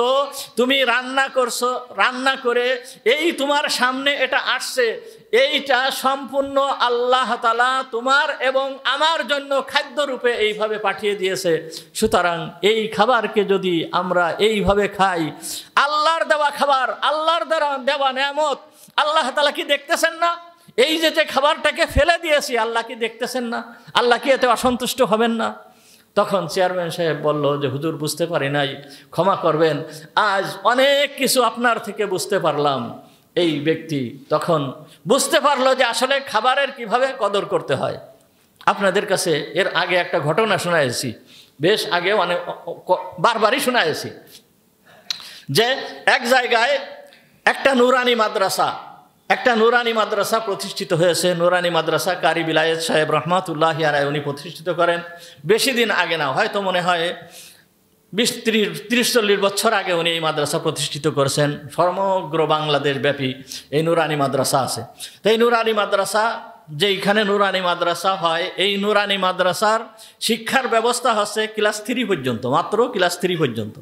তুমি রান্না করে এই তোমার সামনে এটা আসছে, এইটা সম্পূর্ণ আল্লাহ তাআলা তোমার এবং আমার জন্য খাদ্য রূপে এইভাবে পাঠিয়ে দিয়েছে। সুতরাং এই খাবারকে যদি আমরা এইভাবে খাই, আল্লাহর দেওয়া খাবার, আল্লাহর দেওয়া নিয়ামত, আল্লাহ তাআলা কি দেখতেছেন না? এই যে খাবারটাকে ফেলে দিয়েছি, আল্লাহ কি দেখতেছেন না? আল্লাহ কি এতে অসন্তুষ্ট হবেন না? তখন চেয়ারম্যান সাহেব বলল যে হুজুর বুঝতে পারি নাই, ক্ষমা করবেন, আজ অনেক কিছু আপনার থেকে বুঝতে পারলাম। এই ব্যক্তি তখন বুঝতে পারলো যে আসলে খাবারের কিভাবে কদর করতে হয়। আপনাদের কাছে এর আগে একটা ঘটনা শোনাইছি, বেশ আগে অনেক বারবারই শোনাইছি, যে এক জায়গায় একটা নুরানি মাদ্রাসা প্রতিষ্ঠিত হয়েছে। নুরানি মাদ্রাসা কারি বিলায়েত সাহেব রহমাতুল্লাহি আলাইহি উনি প্রতিষ্ঠিত করেন। বেশি দিন আগে না, হয়তো মনে হয় 30-40 বছর আগে উনি এই মাদ্রাসা প্রতিষ্ঠিত করেছেন। সমগ্র বাংলাদেশ ব্যাপী এই নুরানি মাদ্রাসা আছে। তো এই নুরানি মাদ্রাসা, যেইখানে নুরানি মাদ্রাসা হয়, এই নুরানি মাদ্রাসার শিক্ষার ব্যবস্থা হচ্ছে ক্লাস 3 পর্যন্ত, মাত্র ক্লাস 3 পর্যন্ত।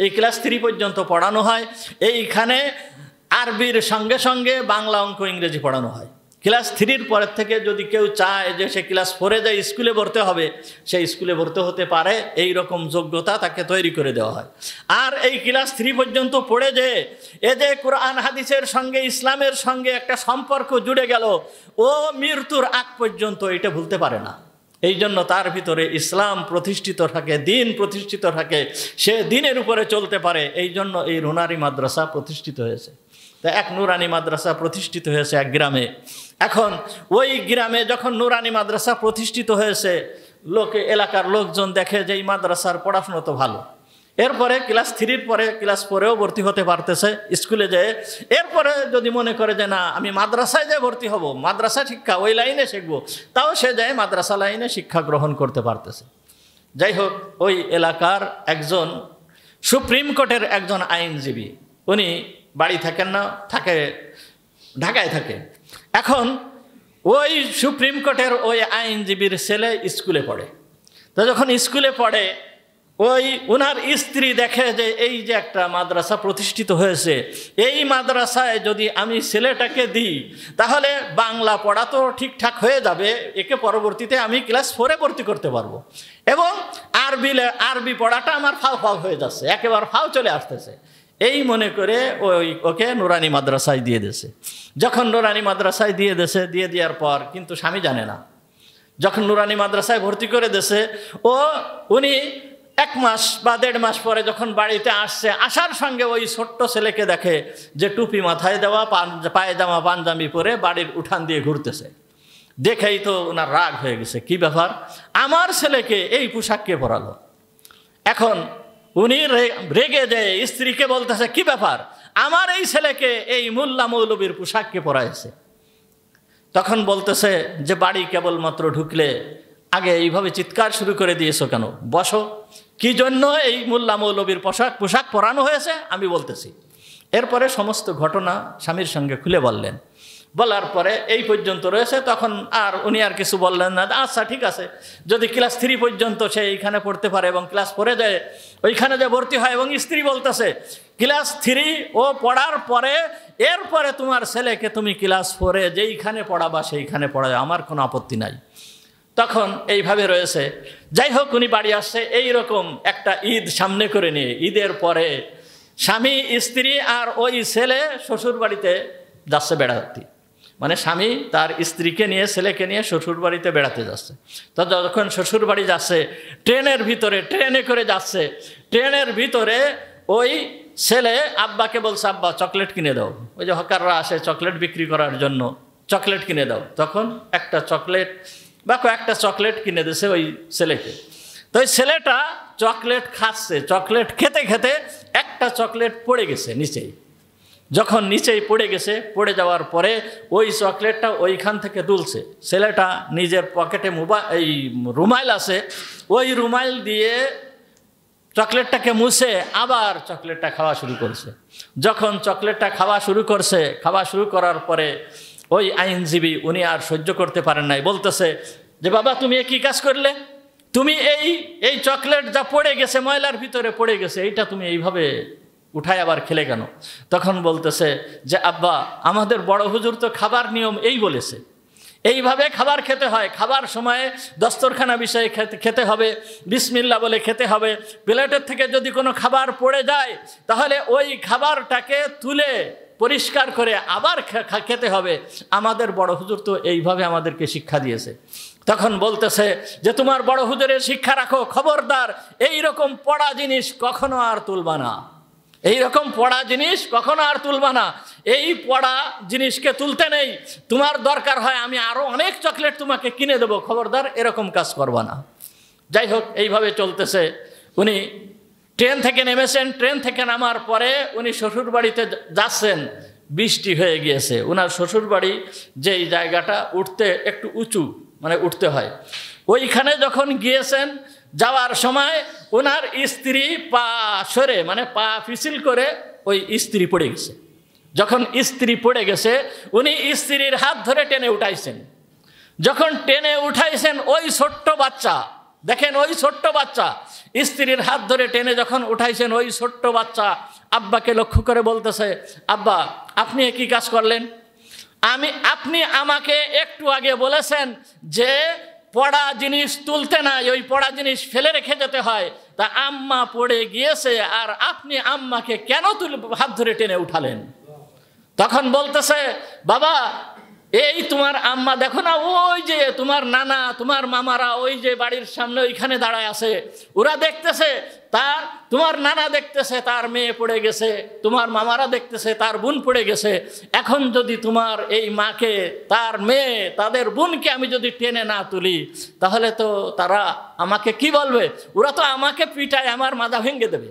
এই ক্লাস 3 পর্যন্ত পড়ানো হয়। এইখানে আরবির সঙ্গে সঙ্গে বাংলা, অঙ্ক, ইংরেজি পড়ানো হয়। ক্লাস 3-র পরের থেকে যদি কেউ চায় যে সে ক্লাস 4-এ যায় স্কুলে ভর্তি হবে, সেই স্কুলে ভর্তি হতে পারে, এই রকম যোগ্যতা তাকে তৈরি করে দেওয়া হয়। আর এই ক্লাস 3 পর্যন্ত পড়ে যে কোরআন হাদিসের সঙ্গে, ইসলামের সঙ্গে একটা সম্পর্ক জুড়ে গেল, ও মৃত্যুর আগ পর্যন্ত এটা ভুলতে পারে না। এই জন্য তার ভিতরে ইসলাম প্রতিষ্ঠিত থাকে, দিন প্রতিষ্ঠিত থাকে, সে দিনের উপরে চলতে পারে। এই জন্য এই নুরানি মাদ্রাসা প্রতিষ্ঠিত হয়েছে। তা এক নুরানি মাদ্রাসা প্রতিষ্ঠিত হয়েছে এক গ্রামে। এখন ওই গ্রামে যখন নুরানি মাদ্রাসা প্রতিষ্ঠিত হয়েছে, এলাকার লোকজন দেখে যে এই মাদ্রাসার পড়াশোনা তো ভালো, এরপরে ক্লাস 3-র পরে ক্লাস 4-এও ভর্তি হতে পারতেছে স্কুলে যেয়ে। এরপরে যদি মনে করে যে না আমি মাদ্রাসায় যেয়ে ভর্তি হব, মাদ্রাসা শিক্ষা ওই লাইনে শিখবো, তাও সে যায় মাদ্রাসা লাইনে শিক্ষা গ্রহণ করতে পারতেছে। যাই হোক, ওই এলাকার একজন সুপ্রিম কোর্টের একজন আইনজীবী, উনি বাড়ি থাকেন না, ঢাকায় থাকে। এখন ওই সুপ্রিম কোর্টের ওই আইনজীবীর ছেলে স্কুলে পড়ে। তো যখন স্কুলে পড়ে, ওই উনার স্ত্রী দেখে যে এই যে একটা মাদ্রাসা প্রতিষ্ঠিত হয়েছে, এই মাদ্রাসায় যদি আমি ছেলেটাকে দিই তাহলে বাংলা পড়া তো ঠিকঠাক হয়ে যাবে, একে পরবর্তীতে আমি ক্লাস 4-এ ভর্তি করতে পারবো, এবং আরবি পড়াটা আমার ফাও হয়ে যাচ্ছে, একেবারে ফাও চলে আসতেছে। এই মনে করে ওকে নুরানি মাদ্রাসায় দিয়ে দিয়েছে। যখন নুরানি মাদ্রাসায় দিয়ে দেওয়ার পর কিন্তু স্বামী জানে না। যখন নুরানি মাদ্রাসায় ভর্তি করে দিয়েছে, উনি 1 মাস বা 1.5 মাস পরে যখন বাড়িতে আসছে, আসার সঙ্গে ওই ছোট্ট ছেলেকে দেখে যে টুপি মাথায় দেওয়া, পায়জামা পাঞ্জাবি পরে বাড়ির উঠান দিয়ে ঘুরতেছে। দেখেই তো ওনার রাগ হয়ে গেছে, কি ব্যাপার, আমার ছেলেকে এই পোশাক কে পরালো? এখন উনি রেগে যেয়ে স্ত্রীকে বলতেছে, কি ব্যাপার, আমার এই ছেলেকে এই মোল্লা মৌলবীর পোশাক কে পরাইছে? তখন বলতেছে যে বাড়ি কেবলমাত্র ঢুকলে আগে এইভাবে চিৎকার শুরু করে দিয়েছো কেন? বসো, কি জন্য এই মোল্লা মৌলবীর পোশাক পরানো হয়েছে আমি বলতেছি। এরপরে সমস্ত ঘটনা স্বামীর সঙ্গে খুলে বললেন। বলার পরে এই পর্যন্ত রয়েছে, তখন উনি আর কিছু বললেন না। আচ্ছা ঠিক আছে, যদি ক্লাস 3 পর্যন্ত সে এইখানে পড়তে পারে এবং ক্লাস 4-এ যায় ওইখানে যে ভর্তি হয়, এবং স্ত্রী বলতেছে ক্লাস 3 ও পড়ার পরে এরপরে তোমার ছেলেকে তুমি ক্লাস 4-এ যেইখানে পড়াবা সেইখানে পড়াবে, আমার কোনো আপত্তি নাই। তখন এইভাবে রয়েছে। যাই হোক, উনি বাড়ি আসছে এইরকম একটা ঈদ সামনে করে নিয়ে। ঈদের পরে স্বামী, স্ত্রী আর ওই ছেলে শ্বশুর বাড়িতে যাচ্ছে বেড়াতে। মানে স্বামী তার স্ত্রীকে নিয়ে, ছেলেকে নিয়ে শ্বশুর বাড়িতে বেড়াতে যাচ্ছে। তো যখন শ্বশুর বাড়ি যাচ্ছে, ট্রেনে করে যাচ্ছে, ট্রেনের ভিতরে ওই ছেলে আব্বাকে বলছে, আব্বা চকলেট কিনে দাও। ওই যে হকাররা আসে চকলেট বিক্রি করার জন্য, চকলেট কিনে দাও। তখন একটা চকলেট বা কয়েকটা চকলেট কিনে দিয়েছে ওই ছেলেকে। তো ওই ছেলেটা চকলেট খাচ্ছে, চকলেট খেতে খেতে একটা চকলেট পড়ে গেছে নিচেই। যখন নিচেই পড়ে গেছে, পড়ে যাওয়ার পরে ওই চকলেটটা ওইখান থেকে তুলছে। ছেলেটা নিজের পকেটে এই রুমাইল আছে, ওই রুমাইল দিয়ে চকলেটটাকে মুছে আবার চকলেটটা খাওয়া শুরু করছে। যখন চকলেটটা খাওয়া শুরু করার পরে ওই আইনজীবী উনি আর সহ্য করতে পারেন নাই, বলতেছে যে বাবা তুমি কি কাজ করলে? তুমি এই চকলেট যা পড়ে গেছে, ময়লার ভিতরে পড়ে গেছে, এইটা তুমি এইভাবে উঠায় আবার খেলে কেন? তখন বলতেছে যে আব্বা, আমাদের বড় হুজুর তো খাবার নিয়ম এই বলেছে, এইভাবে খাবার খেতে হয়, খাবার সময়ে দস্তরখানা বিষয়ে খেতে হবে, বিসমিল্লাহ বলে খেতে হবে। প্লেটের থেকে যদি কোনো খাবার পড়ে যায় তাহলে ওই খাবারটাকে তুলে পরিষ্কার করে আবার খেতে হবে। আমাদের বড় হুজুর তো এইভাবে আমাদেরকে শিক্ষা দিয়েছে। তখন বলতেছে যে তোমার বড় হুজুরের শিক্ষা রাখো, খবরদার এইরকম পড়া জিনিস কখনো আর তুলবা না, এইরকম পড়া জিনিস কখনো আর তুলবা না। এই পড়া জিনিসকে তুলতে নেই, তোমার দরকার হয় আমি আরো অনেক চকলেট তোমাকে কিনে দেবো, খবরদার এরকম কাজ করবা না। যাই হোক, এইভাবে চলতেছে। উনি ট্রেন থেকে নেমেছেন, ট্রেন থেকে নামার পরে উনি শ্বশুর বাড়িতে যাচ্ছেন। বৃষ্টি হয়ে গিয়েছে। ওনার শ্বশুর বাড়ি যেই জায়গাটা উঠতে একটু উঁচু, মানে উঠতে হয়, ওইখানে যখন গিয়েছেন, যাওয়ার সময় ওনার স্ত্রী পা সরে, মানে পা পিছিল করে ওই স্ত্রী পড়ে গেছে। যখন স্ত্রী পড়ে গেছে, উনি স্ত্রীর হাত ধরে টেনে উঠাইছেন। যখন টেনে উঠাইছেন, ওই ছোট্ট বাচ্চা, দেখেন ওই ছোট্ট বাচ্চা স্ত্রীর হাত ধরে টেনে যখন উঠাইছেন, ওই ছোট্ট বাচ্চা আব্বাকে লক্ষ্য করে বলতেছে, আব্বা আপনি কি কাজ করলেন? আপনি আমাকে একটু আগে বলেছেন যে পড়া জিনিস তুলতে নাই, ওই পড়া জিনিস ফেলে রেখে যেতে হয়, তা আম্মা পড়ে গিয়েছে আর আপনি আম্মাকে কেন হাত ধরে টেনে উঠালেন? তখন বলতেছে, বাবা এই তোমার আম্মা দেখো না, ওই যে তোমার নানা তোমার মামারা ওই যে বাড়ির সামনে ওইখানে দাঁড়ায় আছে, ওরা দেখতেছে তোমার নানা দেখতেছে তার মেয়ে পড়ে গেছে, তোমার মামারা দেখতেছে তার বোন পড়ে গেছে। এখন যদি তোমার এই মাকে, তার মেয়ে, তাদের বোনকে আমি যদি টেনে না তুলি, তাহলে তো তারা আমাকে কি বলবে? ওরা তো আমাকে পিটায় আমার মাথা ভেঙে দেবে।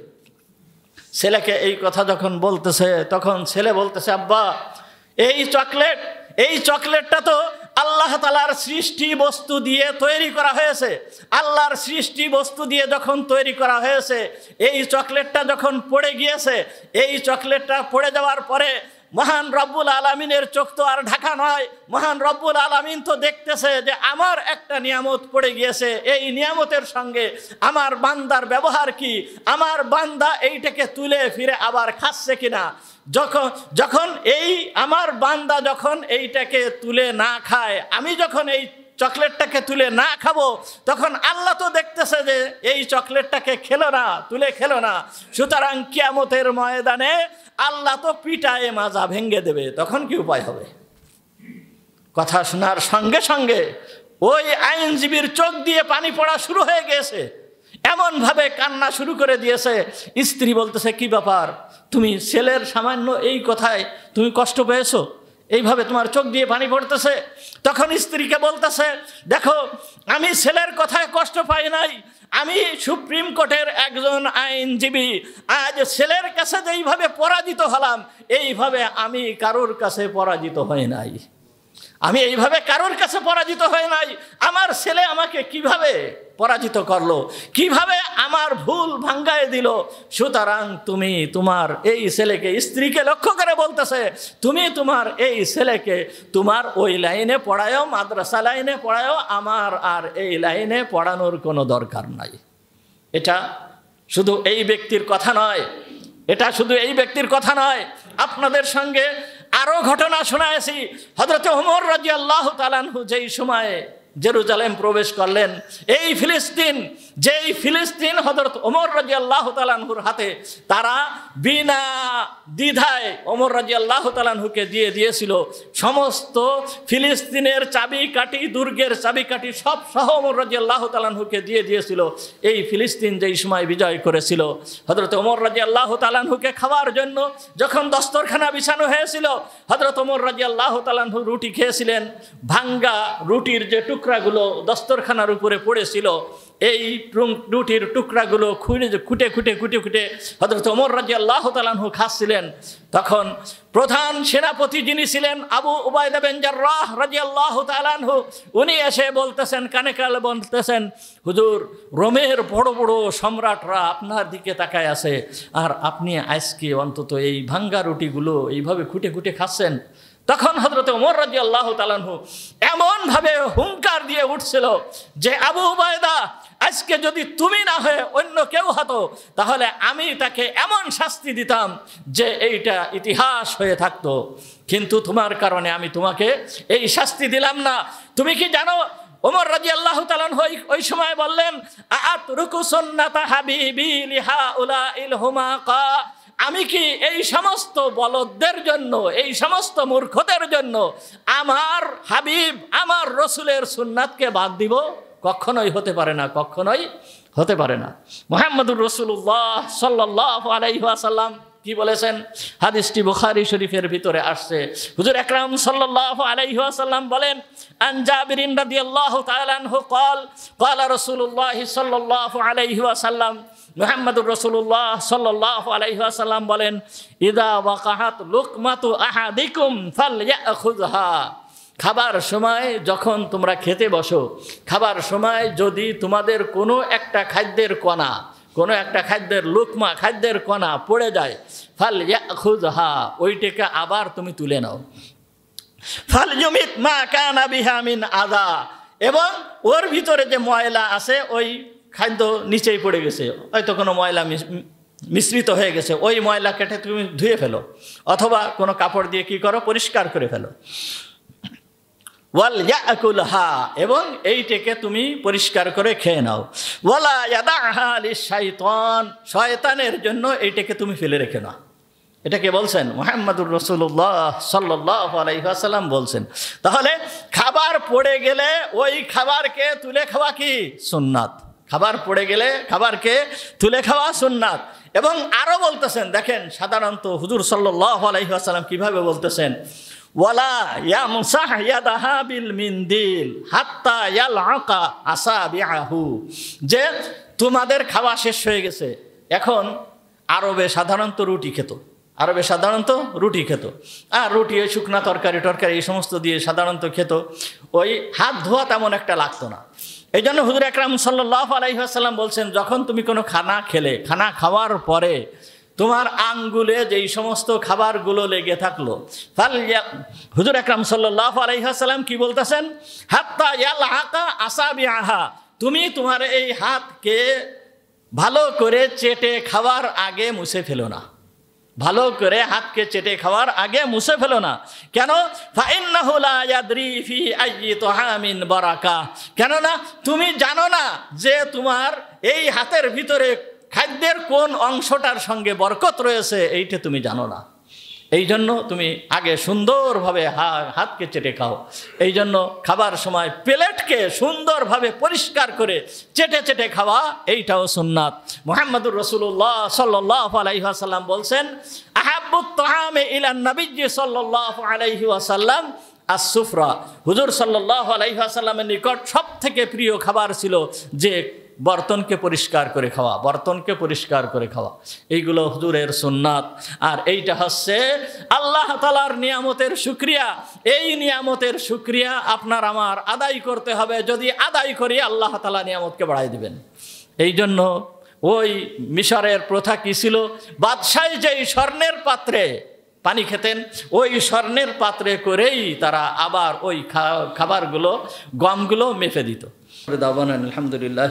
ছেলেকে এই কথা যখন বলতেছে, তখন ছেলে বলতেছে, আব্বা এই চকলেটটা তো আল্লাহ তাআলার সৃষ্টি বস্তু দিয়ে তৈরি করা হয়েছে। আল্লাহর সৃষ্টি বস্তু দিয়ে যখন তৈরি করা হয়েছে, এই চকলেটটা যখন পড়ে গিয়েছে, এই চকলেটটা পড়ে যাওয়ার পরে মহান রব্বুল আলামিনের চোখ তো আর ঢাকা নয়। মহান রব্বুল আলামিন তো দেখতেছে যে আমার একটা নিয়ামত পড়ে গিয়েছে, এই নিয়ামতের সঙ্গে আমার বান্দার ব্যবহার কি, আমার বান্দা এইটাকে তুলে ফিরে আবার খাচ্ছে কিনা। যখন এই আমার বান্দা যখন এইটাকে তুলে না খায়, আমি যখন এই চকলেটটাকে তুলে না খাবো, তখন আল্লাহ তো দেখতেছে যে এই চকলেটটাকে খেলো না, তুলে খেলো না। সুতরাং কিয়ামতের ময়দানে আল্লাহ তো পিটায়ে মাজা ভেঙে দেবে, তখন কি উপায় হবে? কথা শোনার সঙ্গে সঙ্গে ওই আইনজীবীর চোখ দিয়ে পানি পড়া শুরু হয়ে গিয়েছে, এমনভাবে কান্না শুরু করে দিয়েছে। স্ত্রী বলতেছে, কি ব্যাপার, তুমি ছেলের সামান্য এই কথায় তুমি কষ্ট পেয়েছো, এইভাবে তোমার চোখ দিয়ে পানি পড়তেছে? তখন স্ত্রীকে বলতেছে, দেখো আমি ছেলের কথায় কষ্ট পাই নাই, আমি সুপ্রিম কোর্টের একজন আইনজীবী। আজ ছেলের কাছে যেইভাবে পরাজিত হলাম, এইভাবে আমি কারোর কাছে পরাজিত হই নাই। আমি এইভাবে কারোর কাছে পরাজিত হই নাই। আমার ছেলে আমাকে কিভাবে পরাজিত করলো, কিভাবে আমার ভুল ভাঙ্গায় দিল। সুতরাং তুমি তোমার এই ছেলেকে, স্ত্রীকে লক্ষ্য করে বলতেছে, তুমি তোমার এই ছেলেকে তোমার ওই লাইনে পড়ায়ও, মাদ্রাসা লাইনে পড়ায়ও, আমার আর এই লাইনে পড়ানোর কোনো দরকার নাই। এটা শুধু এই ব্যক্তির কথা নয়, এটা শুধু এই ব্যক্তির কথা নয়, আপনাদের সঙ্গে আরো ঘটনা শোনায়েছি। হযরত ওমর রাদিয়াল্লাহু তাআলা আনহু যেই সময়ে জেরুজালেম প্রবেশ করলেন, এই ফিলিস্তিন হযরত ওমর রাদিয়াল্লাহু তাআলা আনহুর হাতে তারা বিনা দ্বিধায় ওমর রাদিয়াল্লাহু তাআলা আনহুকে দিয়ে দিয়েছিল। সমস্ত ফিলিস্তিনের চাবিকাঠি, দুর্গের চাবিকাঠি সব সহ ওমর রাদিয়াল্লাহু তাআলা আনহুকে দিয়ে দিয়েছিল। এই ফিলিস্তিন যেই সময় বিজয় করেছিল, হযরত ওমর রাদিয়াল্লাহু তাআলা আনহুকে খাওয়ার জন্য যখন দস্তরখানা বিছানো হয়েছিল, হযরত ওমর রাদিয়াল্লাহু তাআলা আনহু রুটি খেয়েছিলেন। ভাঙ্গা রুটির যে টুকরাগুলো দস্তরখানার উপরে পড়েছিল, এই রুটির টুকরাগুলো খুঁটে হযরত ওমর রাদিয়াল্লাহু তাআলা আনহু খাচ্ছিলেন। তখন প্রধান সেনাপতি যিনি ছিলেন আবু উবাইদা বিন জাররাহ রাদিয়াল্লাহু তাআলা আনহু, উনি এসে বলতেছেন, কানে কানে বলতেছেন, হুজুর রোমের বড় বড় সম্রাটরা আপনার দিকে তাকায় আছে, আর আপনি আজকে অন্তত এই ভাঙ্গা রুটিগুলো এইভাবে খুঁটে খাচ্ছেন। তখন হযরত ওমর রাদিয়াল্লাহু তাআলা আনহু এমনভাবে হুঙ্কার দিয়ে উঠছিল যে, আবু উবাইদা, আজকে যদি তুমি না হয়ে অন্য কেউ হতো, তাহলে আমি তাকে এমন শাস্তি দিতাম যে এইটা ইতিহাস হয়ে থাকতো। কিন্তু তোমার কারণে আমি তোমাকে এই শাস্তি দিলাম না। তুমি কি জানো, ওমর রাদিয়াল্লাহু তাআলা আনহু ওই সময় বললেন, আতরুকু সুন্নাতা হাবিবি লিহাউলাইল হুমাকা, আমি কি এই সমস্ত বলদদের জন্য, এই সমস্ত মূর্খদের জন্য আমার হাবিব, আমার রসুলের সুন্নাতকে বাদ দিব? কখনোই হতে পারে না, কখনোই হতে পারে না। মুহাম্মদুর রাসূলুল্লাহ সাল্লাল্লাহু আলাইহি ওয়াসাল্লাম কি বলেছেন? হাদিসটি বুখারী শরীফের ভিতরে আসছে। হুজুর আকরাম সাল্লাল্লাহু আলাইহি ওয়াসাল্লাম বলেন, আন জাবিরিন রাদিয়াল্লাহু তাআলা আনহু قال قال رسول الله সাল্লাল্লাহু আলাইহি ওয়াসাল্লাম, মুহাম্মদুর রাসূলুল্লাহ সাল্লাল্লাহু আলাইহি ওয়াসাল্লাম বলেন, ইযা ওয়াকাহাত লুকমাতু আহাদিকুম ফালইয়াখুযহা, খাবার সময় যখন তোমরা খেতে বসো, খাবার সময় যদি তোমাদের কোনো একটা খাদ্যের কণা, কোনো একটা খাদ্যের লুকমা, খাদ্যের কণা পড়ে যায়, ফালইয়াখুযহা, ওইটাকে আবার তুমি তুলে নাও। ফালইউমিত মা কানা বিহা মিন আযা, এবং ওর ভিতরে যে ময়লা আছে, ওই খাদ্য নিচেই পড়ে গেছে, হয়তো কোনো ময়লা মিশ্রিত হয়ে গেছে, ওই ময়লা কেটে তুমি ধুয়ে ফেলো, অথবা কোনো কাপড় দিয়ে কি করো, পরিষ্কার করে ফেলো। ওয়াল ইয়াকুলহা, এবং এইটাকে তুমি পরিষ্কার করে খেয়ে নাও। ওয়ালা ইয়াদাহা লিশাইতান, শয়তানের জন্য এইটাকে তুমি ফেলে রেখে নাও। এটা কে বলছেন? মুহাম্মদুর রাসূলুল্লাহ সাল্লাল্লাহু আলাইহি ওয়াসাল্লাম বলছেন। তাহলে খাবার পড়ে গেলে ওই খাবারকে তুলে খাওয়া কি সুন্নাত। খাবার পড়ে গেলে খাবারকে তুলে খাওয়া সুন্নাত। এবং আরও বলতেছেন, দেখেন সাধারণত হুজুর সাল্লাল্লাহু আলাইহি ওয়াসাল্লাম কিভাবে বলতেছেন, ওয়ালা ইয়ামসাহ ইয়াদাহা বিল মিনদিল হাত্তা ইয়ালআকা আসাবিআহু, যে তোমাদের খাওয়া শেষ হয়ে গেছে। এখন আরবে সাধারণত রুটি খেত, আর রুটি ওই শুকনা তরকারি এই সমস্ত দিয়ে সাধারণত খেত। ওই হাত ধোয়া তেমন একটা লাগতো না। এই জন্য হুজুর আকরাম সাল্লাল্লাহু আলাইহি ওয়াসাল্লাম বলছেন, যখন তুমি কোনো খানা খেলে, খানা খাওয়ার পরে তোমার আঙ্গুলে যেই সমস্ত খাবারগুলো লেগে থাকলো, হুজুর আকরাম সাল্লাল্লাহু আলাইহি ওয়াসাল্লাম কি বলতেছেন, হাত্তা ইয়ালআকা আসাবিআহা, তুমি তোমার এই হাতকে ভালো করে চেটে খাওয়ার আগে মুছে ফেলো না। ভালো করে হাতকে চেটে খাওয়ার আগে মুছে ফেলো না। কেন? ফাইন্নাহু লা ইয়াদরি ফি আইয়ি তুহামিন বারাকা, কেননা তুমি জানো না যে তোমার এই হাতের ভিতরে খাদ্যের কোন অংশটার সঙ্গে বরকত রয়েছে, এইটা তুমি জানো না। এই জন্য তুমি আগে সুন্দরভাবে হাতকে চেটে খাও। এই জন্য খাবার সময় প্লেটকে সুন্দরভাবে পরিষ্কার করে চেটে চেটে খাওয়া, এইটাও সুন্নাত। মুহাম্মদুর রাসূলুল্লাহ সাল্লাল্লাহু আলাইহি ওয়াসাল্লাম বলছেন, আহাব্বুত তাআমি ইলান নবিয়্যি সাল্লাল্লাহু আলাইহি ওয়াসাল্লাম আস-সুফরা, হুজুর সাল্লাল্লাহু আলাইহি ওয়াসাল্লামের নিকট সবথেকে প্রিয় খাবার ছিল যে বর্তনকে পরিষ্কার করে খাওয়া, এইগুলো হুজুরের সুন্নাত। আর এইটা হচ্ছে আল্লাহ তাআলার নিয়ামতের শুকরিয়া। এই নিয়ামতের শুকরিয়া আপনার আমার আদায় করতে হবে। যদি আদায় করি, আল্লাহ তাআলা নিয়ামতকে বাড়াই দিবেন। এই জন্য ওই মিশরের প্রথা কি ছিল, বাদশাহ যেই স্বর্ণের পাত্রে পানি খেতেন, ওই স্বর্ণের পাত্রে করেই তারা আবার ওই খাবারগুলো, গমগুলো মেপে দিত। আলহামদুলিল্লাহ।